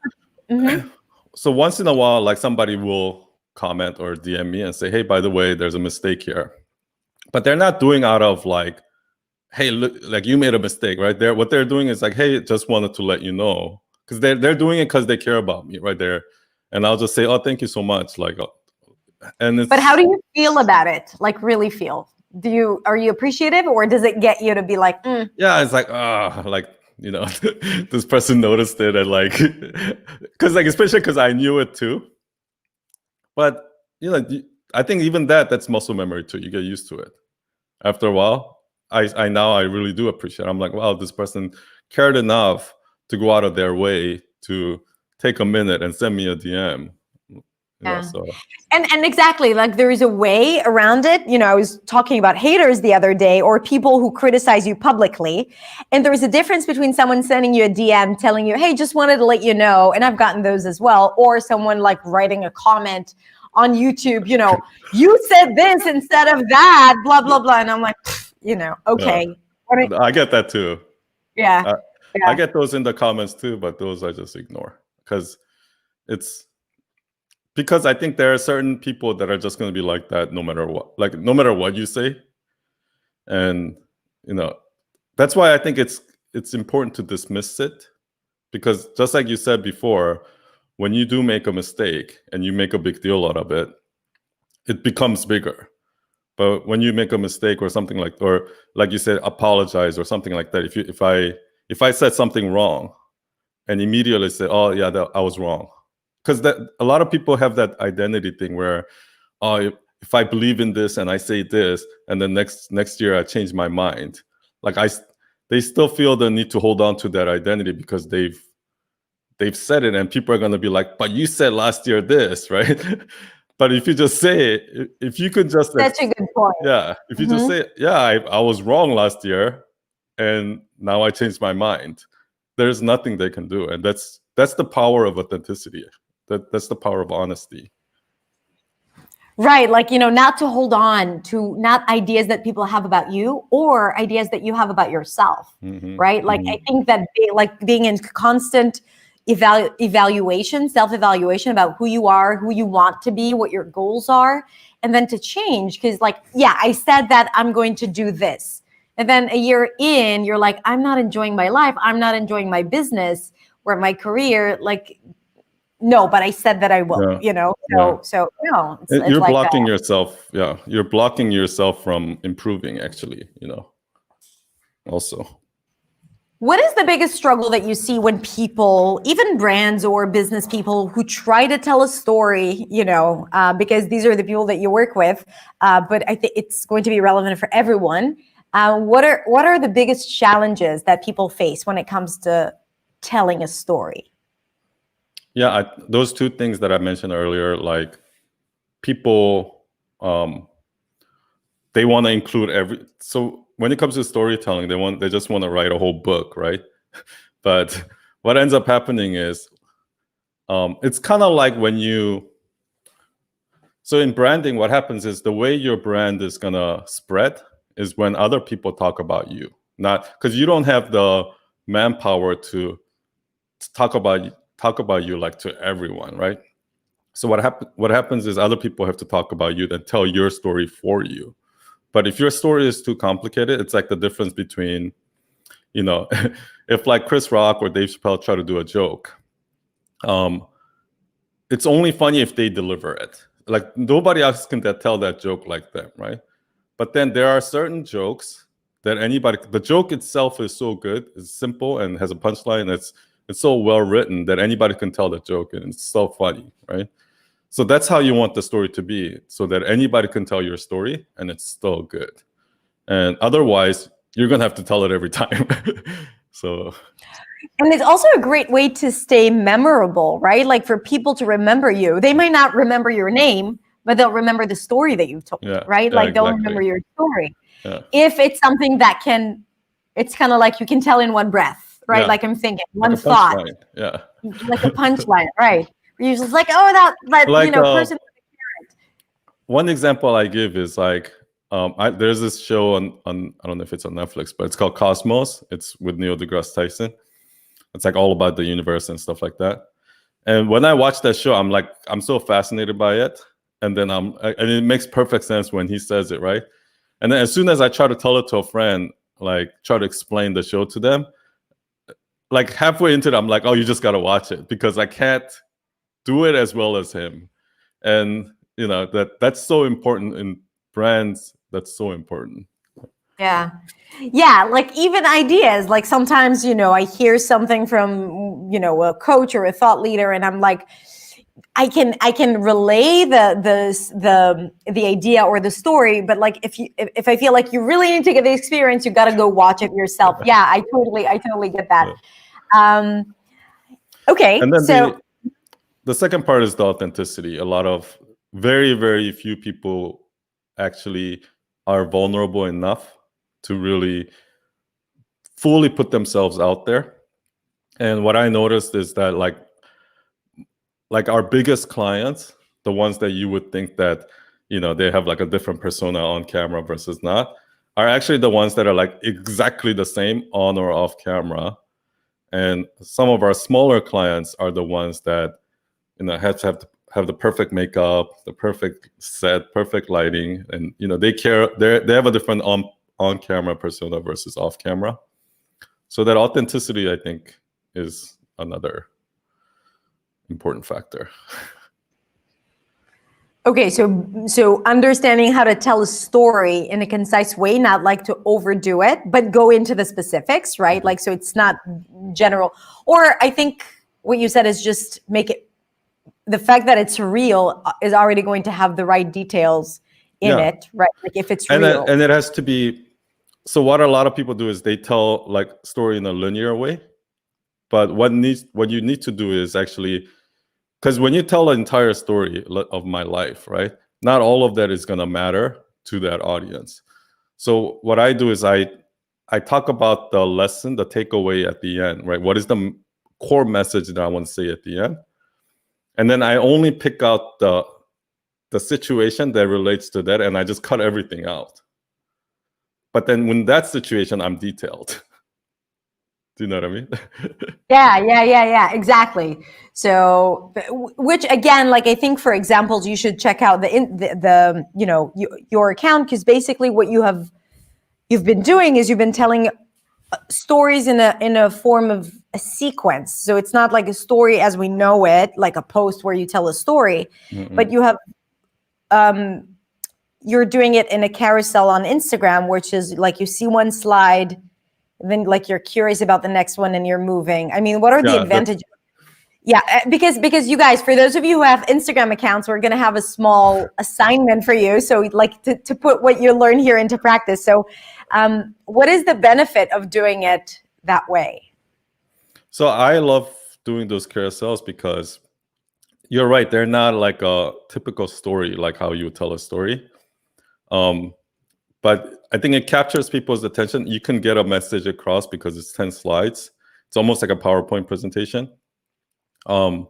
So once in a while, like somebody will comment or DM me and say, hey, by the way, there's a mistake here. But they're not doing out of like, hey, look, like you made a mistake, right? What they're doing is like, hey, just wanted to let you know. Because they're doing it because they care about me right there. And I'll just say, oh, thank you so much. Like, but how do you feel about it? Like, really feel? Are you appreciative, or does it get you to be like, Yeah, it's like, this person noticed it, and like, because like, especially because I knew it too. But I think even that's muscle memory too. You get used to it. After a while, I now really do appreciate it. I'm like, wow, this person cared enough to go out of their way to take a minute and send me a DM. Yeah. And exactly, like, there is a way around it. I was talking about haters the other day, or people who criticize you publicly. And there is a difference between someone sending you a DM telling you, hey, just wanted to let you know, and I've gotten those as well, or someone like writing a comment on YouTube, you said this instead of that, blah, blah, blah. And I'm like, okay. I get that too. Yeah. I get those in the comments too, but those I just ignore because I think there are certain people that are just going to be like that no matter what. Like no matter what you say. And that's why I think it's important to dismiss it, because just like you said before, when you do make a mistake and you make a big deal out of it, it becomes bigger. But when you make a mistake or something or like you said, apologize or something like that, if I said something wrong and immediately say, oh yeah, I was wrong, because a lot of people have that identity thing where, oh, if I believe in this and I say this, and then next year I change my mind, they still feel the need to hold on to that identity because they've said it, and people are going to be like, but you said last year this, right? But if you just say it, if you could just such a good point. Yeah, if you just say, yeah, I was wrong last year, and now I changed my mind, there's nothing they can do, and that's the power of authenticity. That's the power of honesty. Right. Like, not to hold on to not ideas that people have about you or ideas that you have about yourself. Right. Like, I think that being in constant evaluation, self-evaluation about who you are, who you want to be, what your goals are, and then to change. Because I said that I'm going to do this. And then a year in, you're like, I'm not enjoying my life. I'm not enjoying my business or my career. No, but I said that I will, So no, you're blocking yourself. Yeah. You're blocking yourself from improving, actually, also. What is the biggest struggle that you see when people, even brands or business people who try to tell a story, because these are the people that you work with, but I think it's going to be relevant for everyone. What are the biggest challenges that people face when it comes to telling a story? Yeah, those two things that I mentioned earlier, like people, they want to include so when it comes to storytelling, they just want to write a whole book, right? But what ends up happening is, it's kind of like so in branding, what happens is the way your brand is gonna spread is when other people talk about you, not because you don't have the manpower to talk about you like to everyone, right? So what happens is other people have to talk about you and tell your story for you. But if your story is too complicated, it's like the difference between, if like Chris Rock or Dave Chappelle try to do a joke, it's only funny if they deliver it. Like nobody else can tell that joke like them, right? But then there are certain jokes that the joke itself is so good, it's simple and has a punchline. It's so well written that anybody can tell the joke and it's so funny, right? So that's how you want the story to be, so that anybody can tell your story and it's still good. And otherwise, you're going to have to tell it every time. So. And it's also a great way to stay memorable, right? Like for people to remember you. They might not remember your name, but they'll remember the story that you told, right? Like they'll remember your story. Yeah. If it's something that it's kind of like you can tell in one breath, right? Yeah. Like I'm thinking, like one thought. Yeah. Like a punchline, right? You're just like, oh, that like, person. One example I give is like, there's this show on I don't know if it's on Netflix, but it's called Cosmos. It's with Neil deGrasse Tyson. It's like all about the universe and stuff like that. And when I watch that show, I'm so fascinated by it. And then and it makes perfect sense when he says it, right? And then as soon as I try to tell it to a friend, like try to explain the show to them, like halfway into it, I'm like, oh, you just got to watch it, because I can't do it as well as him. And that's so important in brands. That's so important. Yeah. Like even ideas, like sometimes, I hear something from, a coach or a thought leader, and I'm like, I can relay the idea or the story, but like if I feel like you really need to get the experience, you got to go watch it yourself. Yeah, I totally get that. Okay. And then the second part is the authenticity. A lot of very, very few people actually are vulnerable enough to really fully put themselves out there. And what I noticed is that like our biggest clients, the ones that you would think that, they have like a different persona on camera versus not, are actually the ones that are like exactly the same on or off camera. And some of our smaller clients are the ones that, have to have the perfect makeup, the perfect set, perfect lighting, and they have a different on camera persona versus off camera. So that authenticity, I think, is another important factor. Okay, so understanding how to tell a story in a concise way, not like to overdo it, but go into the specifics, right? Like, so it's not general. Or I think what you said is just make it, the fact that it's real is already going to have the right details in it, right? Like if it's real. And it has to be, so what a lot of people do is they tell like story in a linear way. But what you need to do is actually, because when you tell an entire story of my life, right, not all of that is going to matter to that audience. So what I do is I talk about the lesson, the takeaway at the end, right? What is the core message that I want to say at the end? And then I only pick out the situation that relates to that, and I just cut everything out. But then when that situation, I'm detailed. Do you know what I mean? Yeah, exactly. So, which again, like I think for examples, you should check out your account, because basically what you've been doing is you've been telling stories in a form of a sequence. So it's not like a story as we know it, like a post where you tell a story, but you have you're doing it in a carousel on Instagram, which is like you see one slide, then like you're curious about the next one and you're moving. I mean, what are the advantages? Yeah, because you guys, for those of you who have Instagram accounts, we're going to have a small assignment for you. So we'd like to put what you learn here into practice. So what is the benefit of doing it that way? So I love doing those carousels because you're right. They're not like a typical story, like how you tell a story. But I think it captures people's attention. You can get a message across because it's 10 slides. It's almost like a PowerPoint presentation. And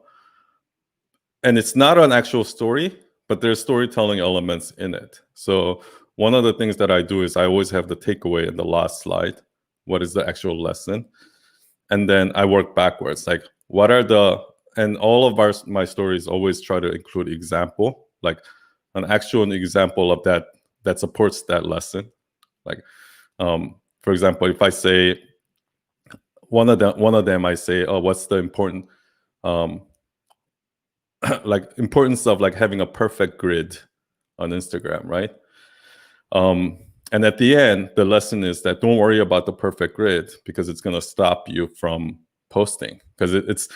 it's not an actual story, but there's storytelling elements in it. So one of the things that I do is I always have the takeaway in the last slide. What is the actual lesson? And then I work backwards. Like, what are and all of my stories always try to include example, like an actual example of that supports that lesson. Like, for example, if I say one of them, I say, oh, what's the important, like importance of like having a perfect grid on Instagram, right? And at the end, the lesson is that don't worry about the perfect grid because it's going to stop you from posting. Because it's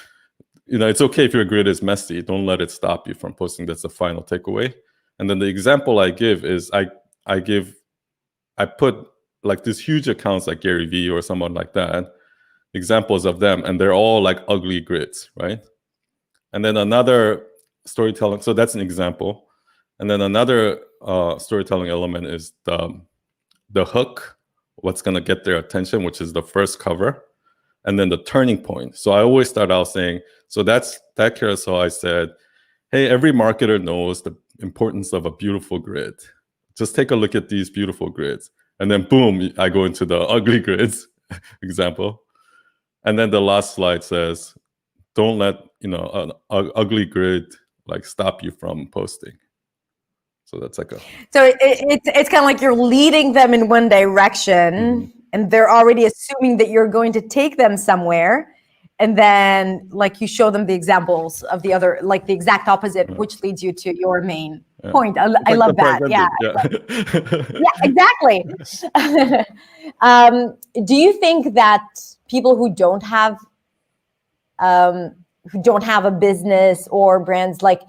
okay if your grid is messy. Don't let it stop you from posting. That's the final takeaway. And then the example I give is I put like these huge accounts like Gary Vee or someone like that, examples of them, and they're all like ugly grids, right? And then another storytelling, so that's an example. And then another storytelling element is the hook, what's going to get their attention, which is the first cover, and then the turning point. So I always start out saying, so that carousel, I said, hey, every marketer knows the importance of a beautiful grid. Just take a look at these beautiful grids. And then boom, I go into the ugly grids example. And then the last slide says, don't let an ugly grid like stop you from posting. So that's like it's kind of like you're leading them in one direction, and they're already assuming that you're going to take them somewhere. And then like you show them the examples of the other, like the exact opposite, which leads you to your main point. I love that. Yeah. Exactly. Do you think that people who don't have a business or brands, like,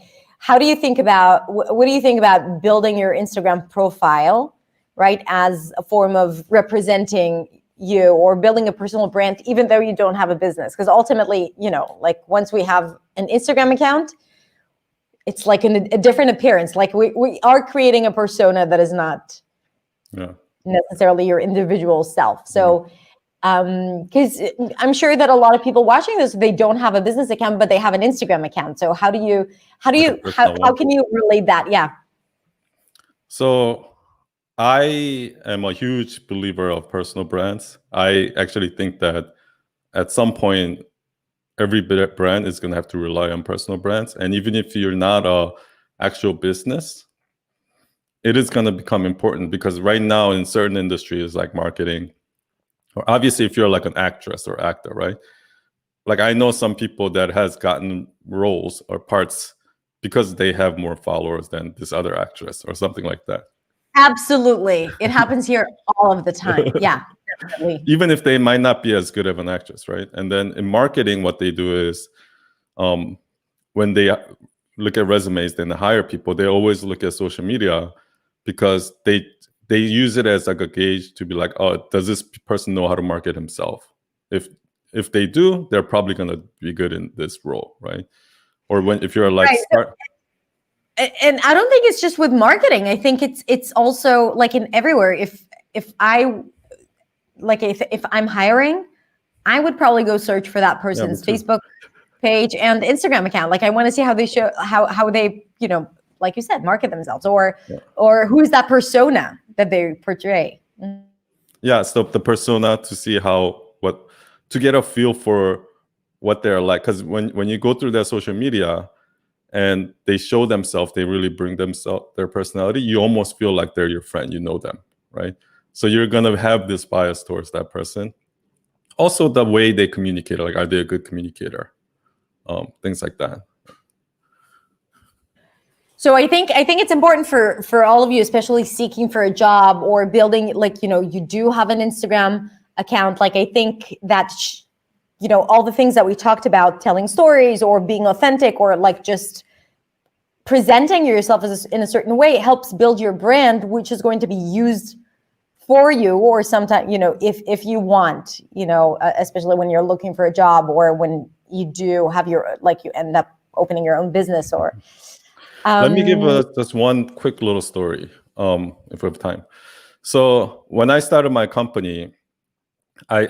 what do you think about building your Instagram profile, right, as a form of representing you, or building a personal brand, even though you don't have a business? Because ultimately, like once we have an Instagram account, it's like a different appearance. Like we are creating a persona that is not necessarily your individual self. So Because I'm sure that a lot of people watching this, they don't have a business account, but they have an Instagram account. So how can you relate that? Yeah. So I am a huge believer of personal brands. I actually think that at some point, every brand is going to have to rely on personal brands. And even if you're not a actual business, it is going to become important, because right now in certain industries like marketing, or obviously if you're like an actress or actor, right? Like I know some people that has gotten roles or parts because they have more followers than this other actress or something like that. Absolutely. It happens here all of the time. Yeah, definitely. Even if they might not be as good of an actress, right? And then in marketing, what they do is when they look at resumes, then they hire people, they always look at social media, because they use it as like a gauge to be like, oh, does this person know how to market himself? If they do, they're probably going to be good in this role, right? Or if you're like right. And I don't think it's just with marketing. I think it's also like in everywhere. If I'm hiring, I would probably go search for that person's Facebook page and Instagram account. Like I want to see how they show how they, like you said, market themselves, or who's that persona that they portray. Yeah, so the persona, to see to get a feel for what they're like. Because when you go through their social media and they show themselves, they really bring their personality, you almost feel like they're your friend, you know them, right? So you're gonna have this bias towards that person. Also, the way they communicate, like are they a good communicator? Things like that. So I think it's important for all of you, especially seeking for a job or building, like, you do have an Instagram account. Like I think that, all the things that we talked about, telling stories or being authentic, or like just presenting yourself in a certain way, helps build your brand, which is going to be used for you, or sometimes, if you want, especially when you're looking for a job, or when you do have you end up opening your own business, or let me give just one quick little story, if we have time. So when I started my company, I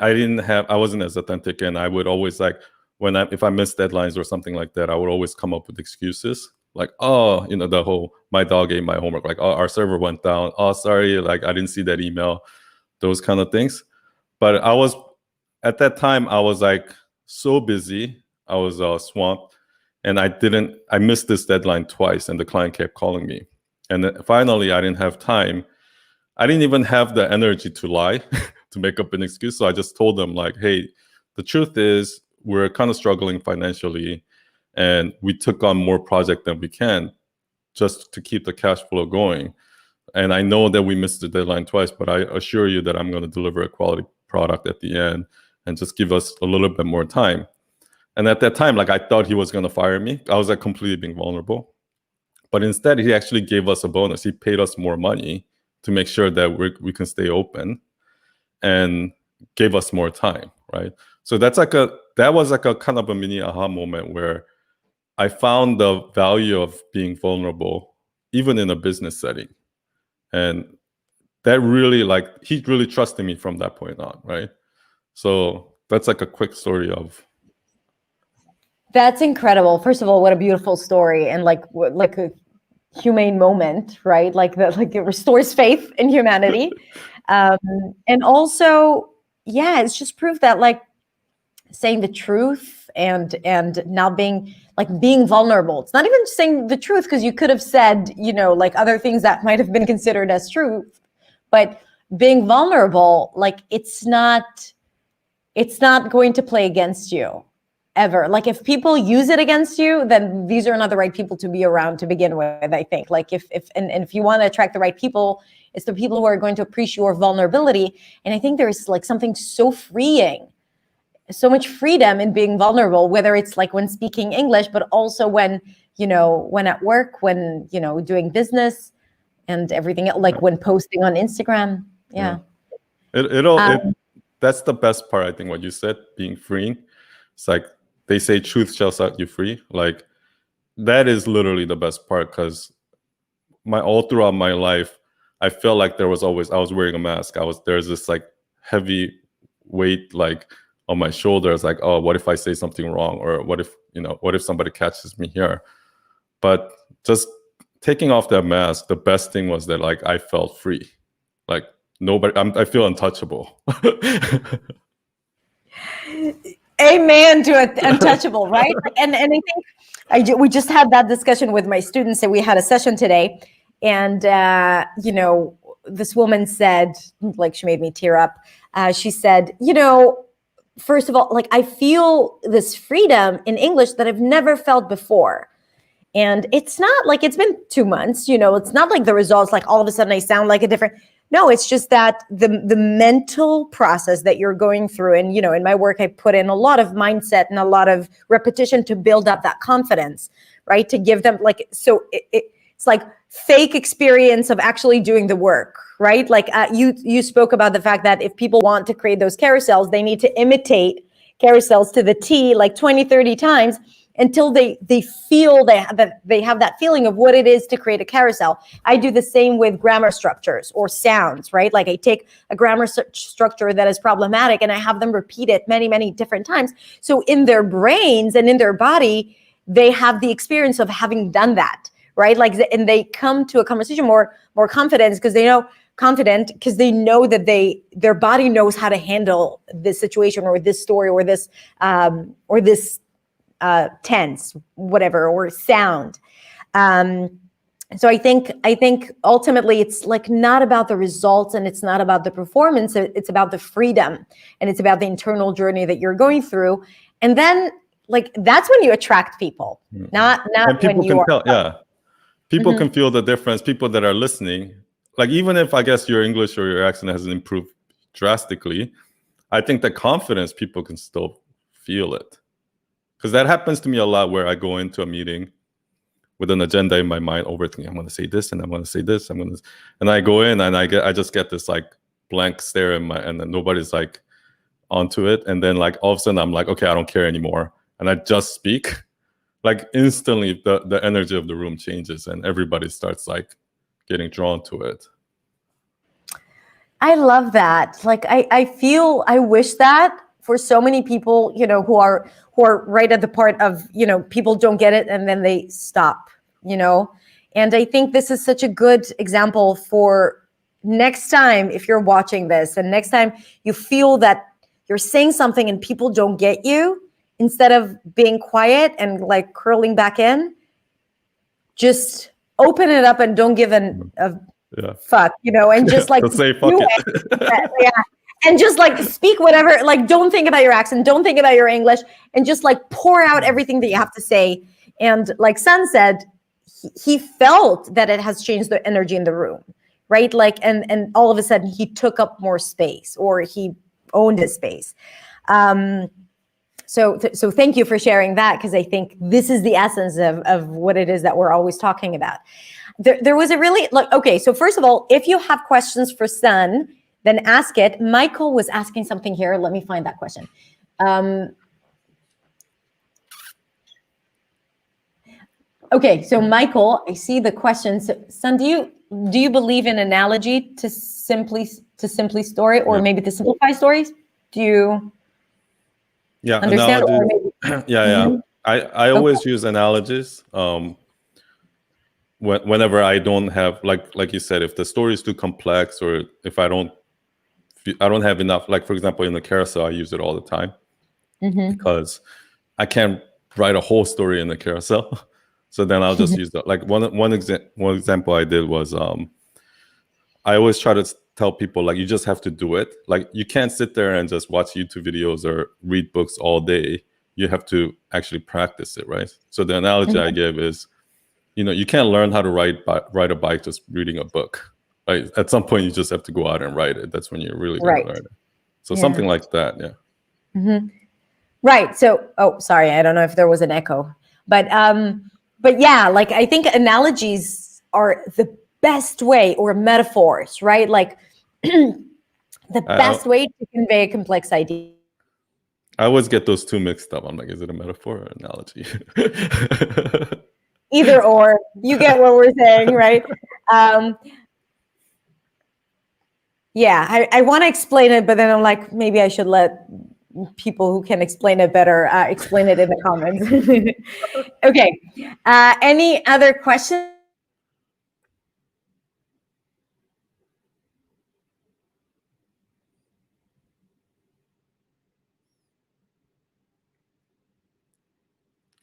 wasn't as authentic, and I would always if I missed deadlines or something like that, I would always come up with excuses like, oh, the whole my dog ate my homework, like, oh, our server went down, oh, sorry, like I didn't see that email, those kind of things. But at that time I was like so busy, I was swamped, and I missed this deadline twice, and the client kept calling me. And then finally, I didn't have time. I didn't even have the energy to lie, to make up an excuse. So I just told them like, hey, the truth is we're kind of struggling financially, and we took on more project than we can just to keep the cash flow going. And I know that we missed the deadline twice, but I assure you that I'm going to deliver a quality product at the end, and just give us a little bit more time. And at that time, like I thought he was going to fire me. I was like completely being vulnerable. But instead, he actually gave us a bonus. He paid us more money to make sure that we can stay open, and gave us more time, right? So that was like a kind of a mini aha moment where I found the value of being vulnerable, even in a business setting. And that really, he really trusted me from that point on, right? So that's like a quick story of. That's incredible. First of all, what a beautiful story, and like a humane moment, right? It restores faith in humanity. And also, yeah, it's just proof that saying the truth and not being vulnerable. It's not even saying the truth, because you could have said, other things that might have been considered as truth, but being vulnerable, it's not going to play against you ever. Like if people use it against you, then these are not the right people to be around to begin with. I think if you want to attract the right people, it's the people who are going to appreciate your vulnerability. And I think there's something so freeing, so much freedom in being vulnerable, whether it's when speaking English, but also when at work, when doing business and everything, when posting on Instagram. Yeah. That's the best part, I think, what you said, being freeing. It's like they say truth shall set you free. Like that is literally the best part, because all throughout my life, I felt like I was wearing a mask. There's this heavy weight like on my shoulders, like, oh, what if I say something wrong, or what if somebody catches me here? But just taking off that mask, the best thing was that like I felt free, like I feel untouchable. Amen to it, untouchable, right? And I think we just had that discussion with my students, and we had a session today, and this woman said, like, she made me tear up. She said, first of all, like, I feel this freedom in English that I've never felt before. And it's not like it's been 2 months, it's not like the results, like all of a sudden I sound like a different. No, it's just that the mental process that you're going through. And, in my work, I put in a lot of mindset and a lot of repetition to build up that confidence, right? To give them so it's like fake experience of actually doing the work, right? Like you spoke about the fact that if people want to create those carousels, they need to imitate carousels to the T like 20, 30 times until they feel they have that feeling of what it is to create a carousel. I do the same with grammar structures or sounds, right? Like I take a grammar structure that is problematic and I have them repeat it many, many different times. So in their brains and in their body, they have the experience of having done that, right? Like, and they come to a conversation more confident because they know that their body knows how to handle this situation or this story or this tense, whatever, or sound. So I think ultimately it's like not about the results and it's not about the performance. It's about the freedom and it's about the internal journey that you're going through. And then like, that's when you attract people, not and people when you can are. tell, yeah. People can feel the difference. People that are listening, like even if I guess your English or your accent hasn't improved drastically, I think the confidence, people can still feel it. Because that happens to me a lot where I go into a meeting with an agenda in my mind, overthinking, I'm going to say this and I'm going to say this. And I go in and I just get this like blank stare and then nobody's like onto it. And then like all of a sudden I'm like, okay, I don't care anymore. And I just speak. Like instantly the energy of the room changes and everybody starts like getting drawn to it. I love that. Like I wish that for so many people, who are right at the part of, people don't get it and then they stop, and I think this is such a good example for next time, if you're watching this and next time you feel that you're saying something and people don't get you, instead of being quiet and like curling back in, just open it up and don't give a fuck, and just like say fuck it. Yeah. And just like speak whatever, like don't think about your accent, don't think about your English, and just like pour out everything that you have to say. And like Sun said, he felt that it has changed the energy in the room, right? Like, and all of a sudden he took up more space or he owned his space. So thank you for sharing that, because I think this is the essence of what it is that we're always talking about. There was a really, okay, so first of all, if you have questions for Sun, then ask it. Michael was asking something here. Let me find that question. Okay, so Michael, I see the question. So, Sun, do you believe in analogy to simply story, or maybe to simplify stories? Do you understand? Yeah. I always use analogies. Whenever I don't have, like you said, if the story is too complex or if I don't have enough, like for example, in the carousel, I use it all the time because I can't write a whole story in the carousel. So then I'll just use that. Like one example I did was I always try to tell people, like, you just have to do it. Like you can't sit there and just watch YouTube videos or read books all day. You have to actually practice it, right? So the analogy I give is, you can't learn how to ride a bike just reading a book. Right? At some point, you just have to go out and ride it. That's when you're really going to learn it. So something like that, yeah. Right. So, sorry, I don't know if there was an echo, but yeah, like I think analogies are the best way, or metaphors, right? Like the best way to convey a complex idea. I always get those two mixed up. I'm like, is it a metaphor or analogy? Either or, you get what we're saying, right? Yeah, I want to explain it, but then I'm like, maybe I should let people who can explain it better explain it in the comments. Okay. Any other questions?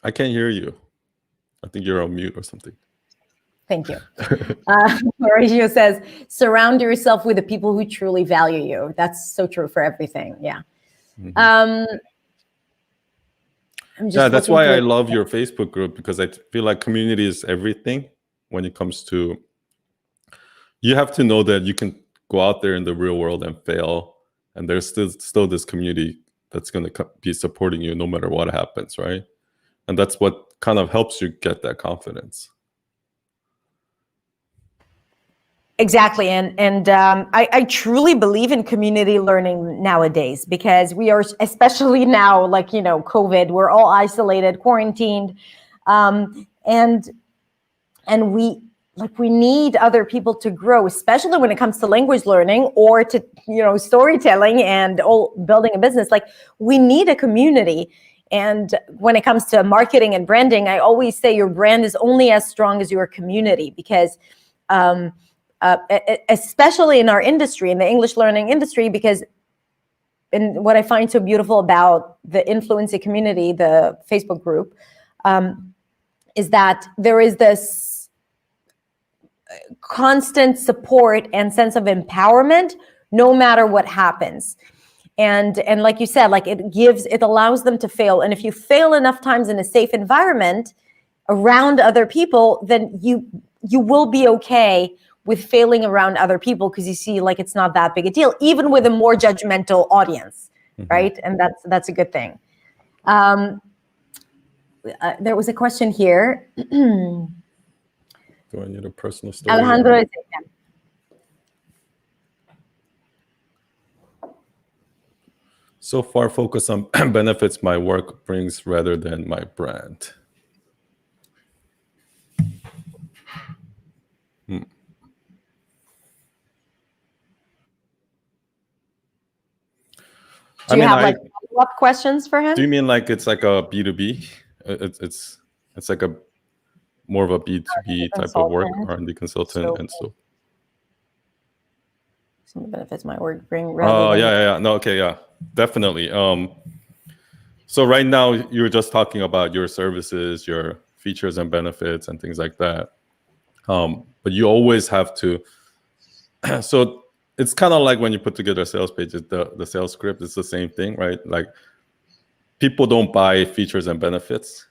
I can't hear you. I think you're on mute or something. Thank you. Horatio says, surround yourself with the people who truly value you. That's so true for everything. Yeah. I'm just Yeah, that's why I through- love your Facebook group, because I feel like community is everything when it comes to, you have to know that you can go out there in the real world and fail, and there's still this community that's going to be supporting you no matter what happens, right? And that's what kind of helps you get that confidence. Exactly. And I truly believe in community learning nowadays, because we are, especially now, like, you know, COVID, we're all isolated, quarantined. And we need other people to grow, especially when it comes to language learning or to, you know, storytelling and all building a business. Like, we need a community. And when it comes to marketing and branding, I always say your brand is only as strong as your community, because especially in our industry, in the English learning industry, because what I find so beautiful about the Influency community, the Facebook group, is that there is this constant support and sense of empowerment no matter what happens. And like you said, like, it allows them to fail. And if you fail enough times in a safe environment around other people, then you will be okay with failing around other people, because you see, like, it's not that big a deal, even with a more judgmental audience, right? And that's a good thing. There was a question here. Do I need a personal story? Alejandro, so far focus on benefits my work brings rather than my brand. do you have like follow-up questions for him? Do you mean like it's like a B2B? It's like a more of a B2B type of work, R&D consultant, and so. Some of the benefits my work bring. Oh, yeah. No, okay, yeah, definitely. So right now you're just talking about your services, your features and benefits and things like that. But you always have to. So it's kind of like when you put together a sales page, the sales script, it's the same thing, right? Like, people don't buy features and benefits.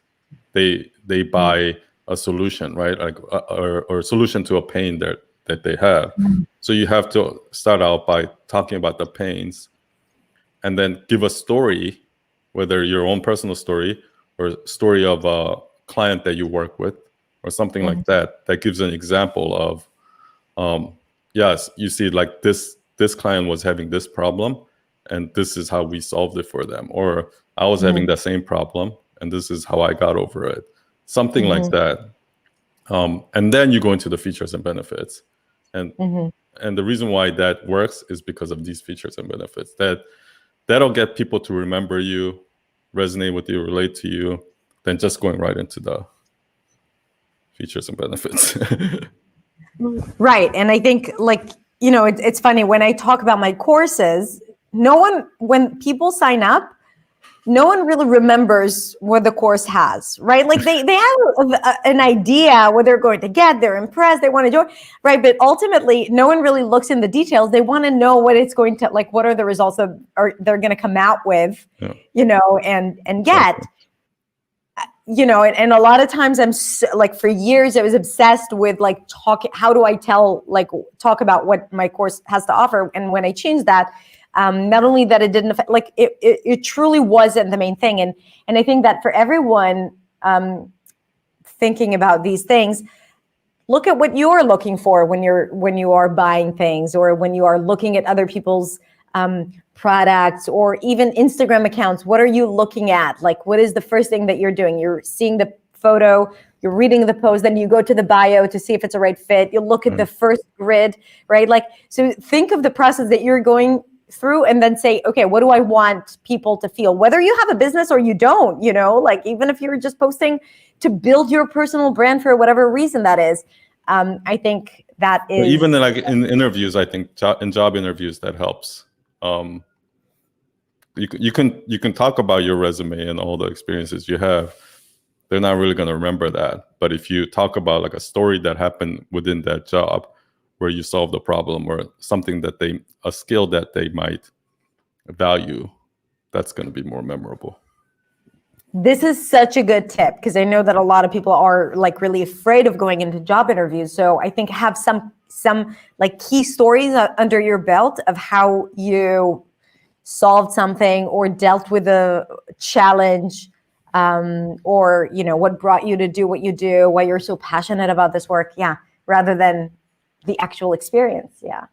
They buy a solution, right? Like or a solution to a pain that they have. So you have to start out by talking about the pains, and then give a story, whether your own personal story or story of a client that you work with or something like that gives an example of, yes, you see, like, this client was having this problem and this is how we solved it for them, or I was having the same problem and this is how I got over it, something like that. And then you go into the features and benefits, and the reason why that works is because of these features and benefits that'll get people to remember you, resonate with you, relate to you, than just going right into the features and benefits. Right. And I think, like, you know, it's funny when I talk about my courses, when people sign up, no one really remembers what the course has, right? Like, they have an idea what they're going to get. They're impressed. They want to join, right? But ultimately, no one really looks in the details. They want to know what it's going to, like, what are the results that they're going to come out with, you know, and get. Exactly. You know, and a lot of times like, for years I was obsessed with, like, how do I talk about what my course has to offer. And when I changed that, not only that it didn't affect, like, it truly wasn't the main thing. And I think that for everyone thinking about these things, look at what you're looking for when you are buying things, or when you are looking at other people's products, or even Instagram accounts. What are you looking at? Like, what is the first thing that you're doing? You're seeing the photo, you're reading the post, then you go to the bio to see if it's a right fit. You look at the first grid, right? Like, so think of the process that you're going through and then say, okay, what do I want people to feel? Whether you have a business or you don't, you know, like even if you're just posting to build your personal brand for whatever reason that is, I think that is... Even like in interviews, I think in job interviews, that helps. You can talk about your resume and all the experiences you have. They're not really going to remember that. But if you talk about like a story that happened within that job where you solved a problem or something that a skill that they might value, that's going to be more memorable. This is such a good tip because I know that a lot of people are like really afraid of going into job interviews. So I think have some like key stories under your belt of how you solved something or dealt with a challenge, or, you know, what brought you to do what you do, why you're so passionate about this work. Yeah. Rather than the actual experience. Yeah.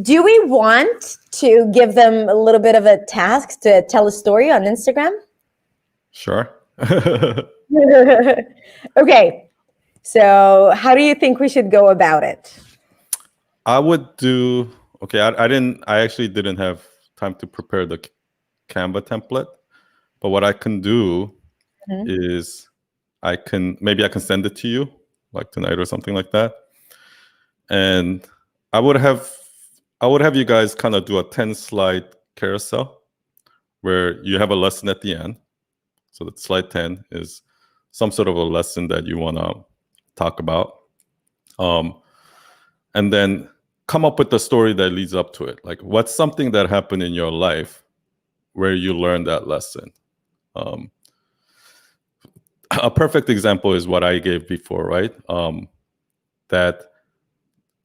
Do we want to give them a little bit of a task to tell a story on Instagram? Sure. Okay. So how do you think we should go about it? I would do, okay, I actually didn't have time to prepare the Canva template, but what I can do is maybe I can send it to you like tonight or something like that. And I would have you guys kind of do a 10-slide carousel where you have a lesson at the end. So that slide 10 is some sort of a lesson that you want to talk about. And then come up with the story that leads up to it. Like, what's something that happened in your life where you learned that lesson? A perfect example is what I gave before, right? That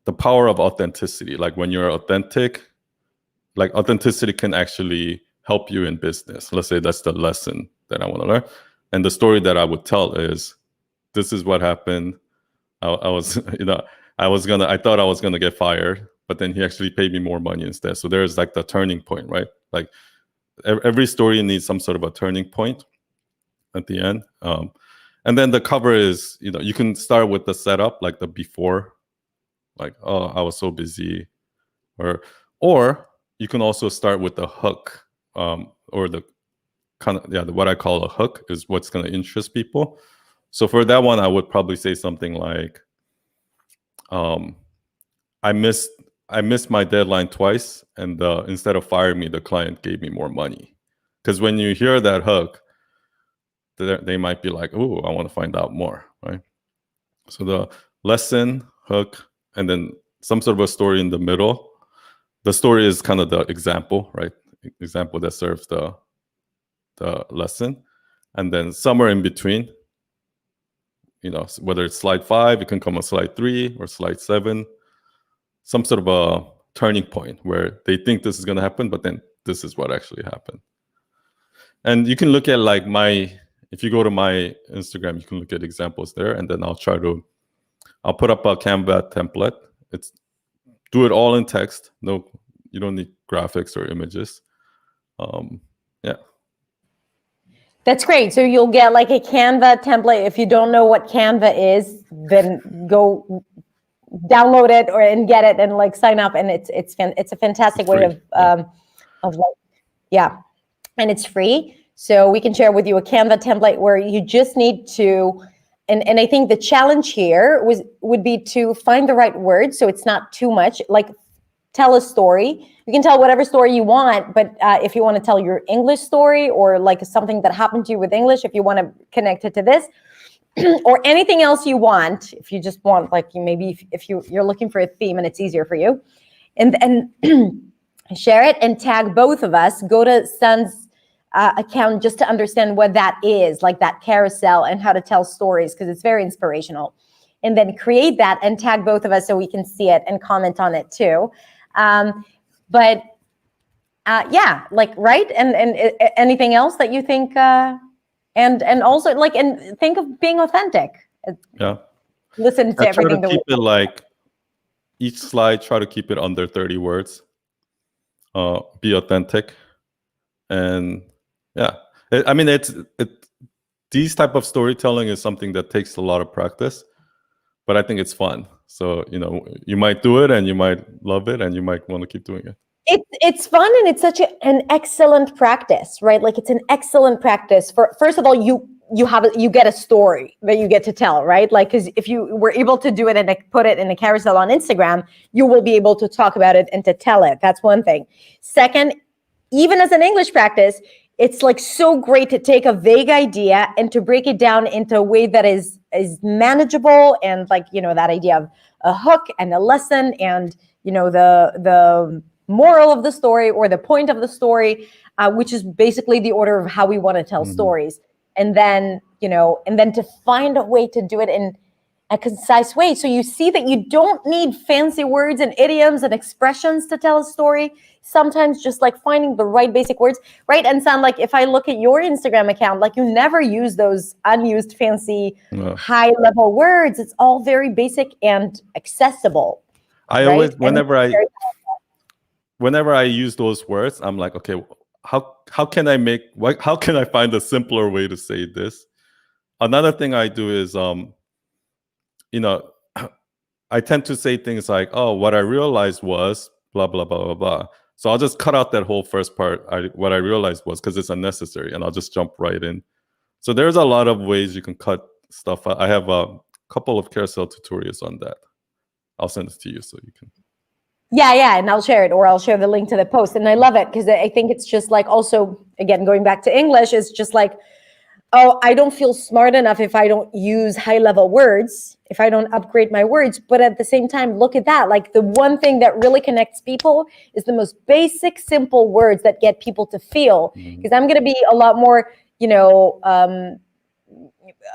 the power of authenticity, like when you're authentic, like authenticity can actually help you in business. Let's say that's the lesson that I want to learn. And the story that I would tell is, this is what happened. I was, you know, I thought I was gonna get fired, but then he actually paid me more money instead. So there's like the turning point, right? Like every story needs some sort of a turning point at the end. And then the cover is, you know, you can start with the setup, like the before, like, oh, I was so busy, or you can also start with the hook, or the kind of, what I call a hook is what's going to interest people. So for that one, I would probably say something like, I missed my deadline twice, and instead of firing me, the client gave me more money. Because when you hear that hook, they might be like, "Oh, I want to find out more," right? So the lesson, hook, and then some sort of a story in the middle. The story is kind of the example, right? Example that serves the lesson, and then somewhere in between, you know, whether it's slide 5, it can come on slide 3 or slide 7, some sort of a turning point where they think this is going to happen, but then this is what actually happened. And you can look at like if you go to my Instagram, you can look at examples there, and then I'll put up a Canva template. Do it all in text. No, you don't need graphics or images. Yeah. That's great. So you'll get like a Canva template. If you don't know what Canva is, then go download it and get it and like sign up. And it's a fantastic way of like, yeah, and it's free. So we can share with you a Canva template where you just need to, and I think the challenge here would be to find the right words so it's not too much. Like, tell a story. You can tell whatever story you want, but if you want to tell your English story or like something that happened to you with English, if you want to connect it to this, or anything else you want, if you just want, like, maybe if you're looking for a theme and it's easier for you, and share it and tag both of us. Go to Sun's account just to understand what that is, like that carousel and how to tell stories, because it's very inspirational. And then create that and tag both of us so we can see it and comment on it too. But yeah, like, right? And anything else that you think, and also like, and think of being authentic. Yeah. Listen to everything. Try to keep it like each slide. Try to keep it under 30 words. Be authentic, and yeah. I mean, these type of storytelling is something that takes a lot of practice, but I think it's fun. So, you might do it and you might love it and you might want to keep doing it. It's fun, and it's such an excellent practice, right? Like, it's an excellent practice for, first of all, you get a story that you get to tell, right? Like, because if you were able to do it and put it in a carousel on Instagram, you will be able to talk about it and to tell it. That's one thing. Second, even as an English practice, it's like so great to take a vague idea and to break it down into a way that is manageable, and like, that idea of a hook and a lesson, and the moral of the story, or the point of the story, which is basically the order of how we want to tell stories. And then, to find a way to do it in a concise way. So you see that you don't need fancy words and idioms and expressions to tell a story. Sometimes just like finding the right basic words, right? And San, like, if I look at your Instagram account, like, you never use those unused fancy high level words. It's all very basic and accessible. I always, whenever I use those words, I'm like, okay, how can I find a simpler way to say this? Another thing I do is, I tend to say things like, oh, what I realized was blah, blah, blah, blah, blah. So I'll just cut out that whole first part. What I realized was, because it's unnecessary, and I'll just jump right in. So there's a lot of ways you can cut stuff out. I have a couple of carousel tutorials on that. I'll send it to you so you can. Yeah, and I'll share it, or I'll share the link to the post. And I love it, because I think it's just like, also, again, going back to English, it's just like, oh, I don't feel smart enough if I don't use high-level words, if I don't upgrade my words. But at the same time, look at that. Like, the one thing that really connects people is the most basic, simple words that get people to feel. Because I'm going to be a lot more,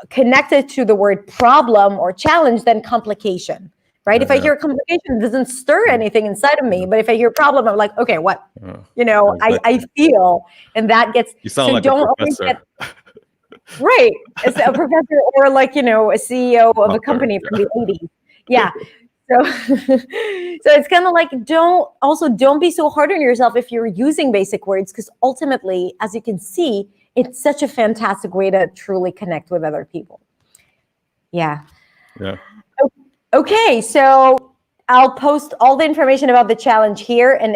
connected to the word problem or challenge than complication. Right? If I hear complication, it doesn't stir anything inside of me. But if I hear problem, I'm like, okay, what? Exactly. I feel, and that gets. You sound like a professor. Right, as a professor, or like, a CEO of a company from the 80s. Yeah. So, so it's kind of like, don't be so hard on yourself if you're using basic words, because ultimately, as you can see, it's such a fantastic way to truly connect with other people. Yeah. Okay, so I'll post all the information about the challenge here and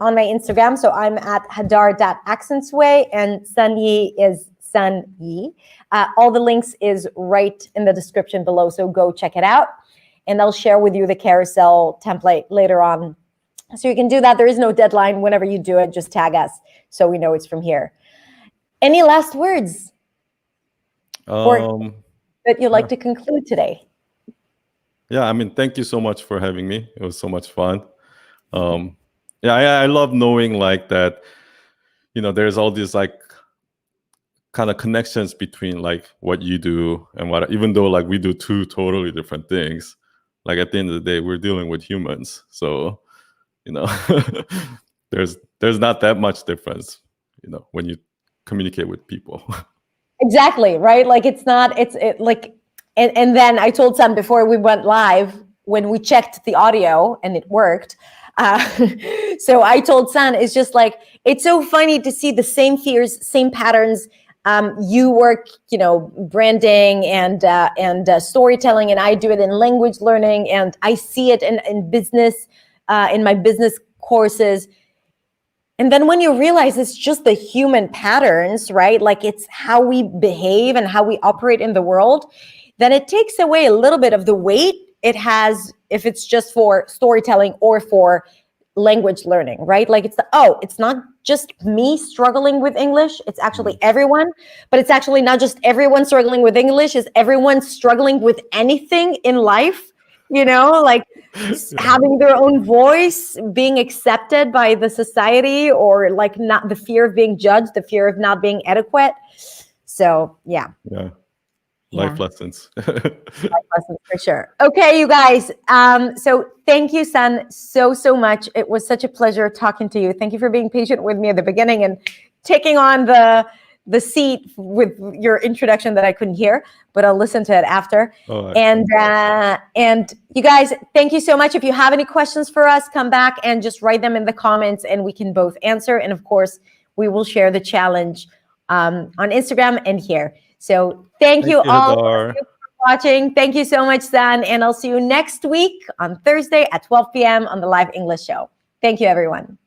on my Instagram. So I'm at hadar.accentsway, and Sun Yi is Sun Yi. All the links is right in the description below, so go check it out. And I'll share with you the carousel template later on. So you can do that. There is no deadline. Whenever you do it, just tag us so we know it's from here. Any last words? Or that you'd like to conclude today? Yeah, I mean, thank you so much for having me. It was so much fun. I love knowing like that, there's all these like kind of connections between like what you do and what, even though like we do two totally different things, like at the end of the day, we're dealing with humans. So, there's not that much difference, when you communicate with people. Exactly, right? Like, it's not, and then I told Sam before we went live, when we checked the audio and it worked. So I told San, it's just like, it's so funny to see the same fears, same patterns. You work, branding and storytelling, and I do it in language learning, and I see it in business, in my business courses. And then when you realize it's just the human patterns, right? Like, it's how we behave and how we operate in the world, then it takes away a little bit of the weight it has if it's just for storytelling or for language learning, right? Like, it's not just me struggling with English, it's actually everyone. But it's actually not just everyone struggling with English, it's everyone struggling with anything in life, like having their own voice, being accepted by the society, or like not the fear of being judged, the fear of not being adequate. So Life lessons. Life lessons for sure. Okay, you guys. So thank you, San, so much. It was such a pleasure talking to you. Thank you for being patient with me at the beginning and taking on the seat with your introduction that I couldn't hear, but I'll listen to it after. And you guys, thank you so much. If you have any questions for us, come back and just write them in the comments, and we can both answer. And of course, we will share the challenge on Instagram and here. So thank you all Hadar. for watching. Thank you so much, San. And I'll see you next week on Thursday at 12 p.m. on the Live English Show. Thank you, everyone.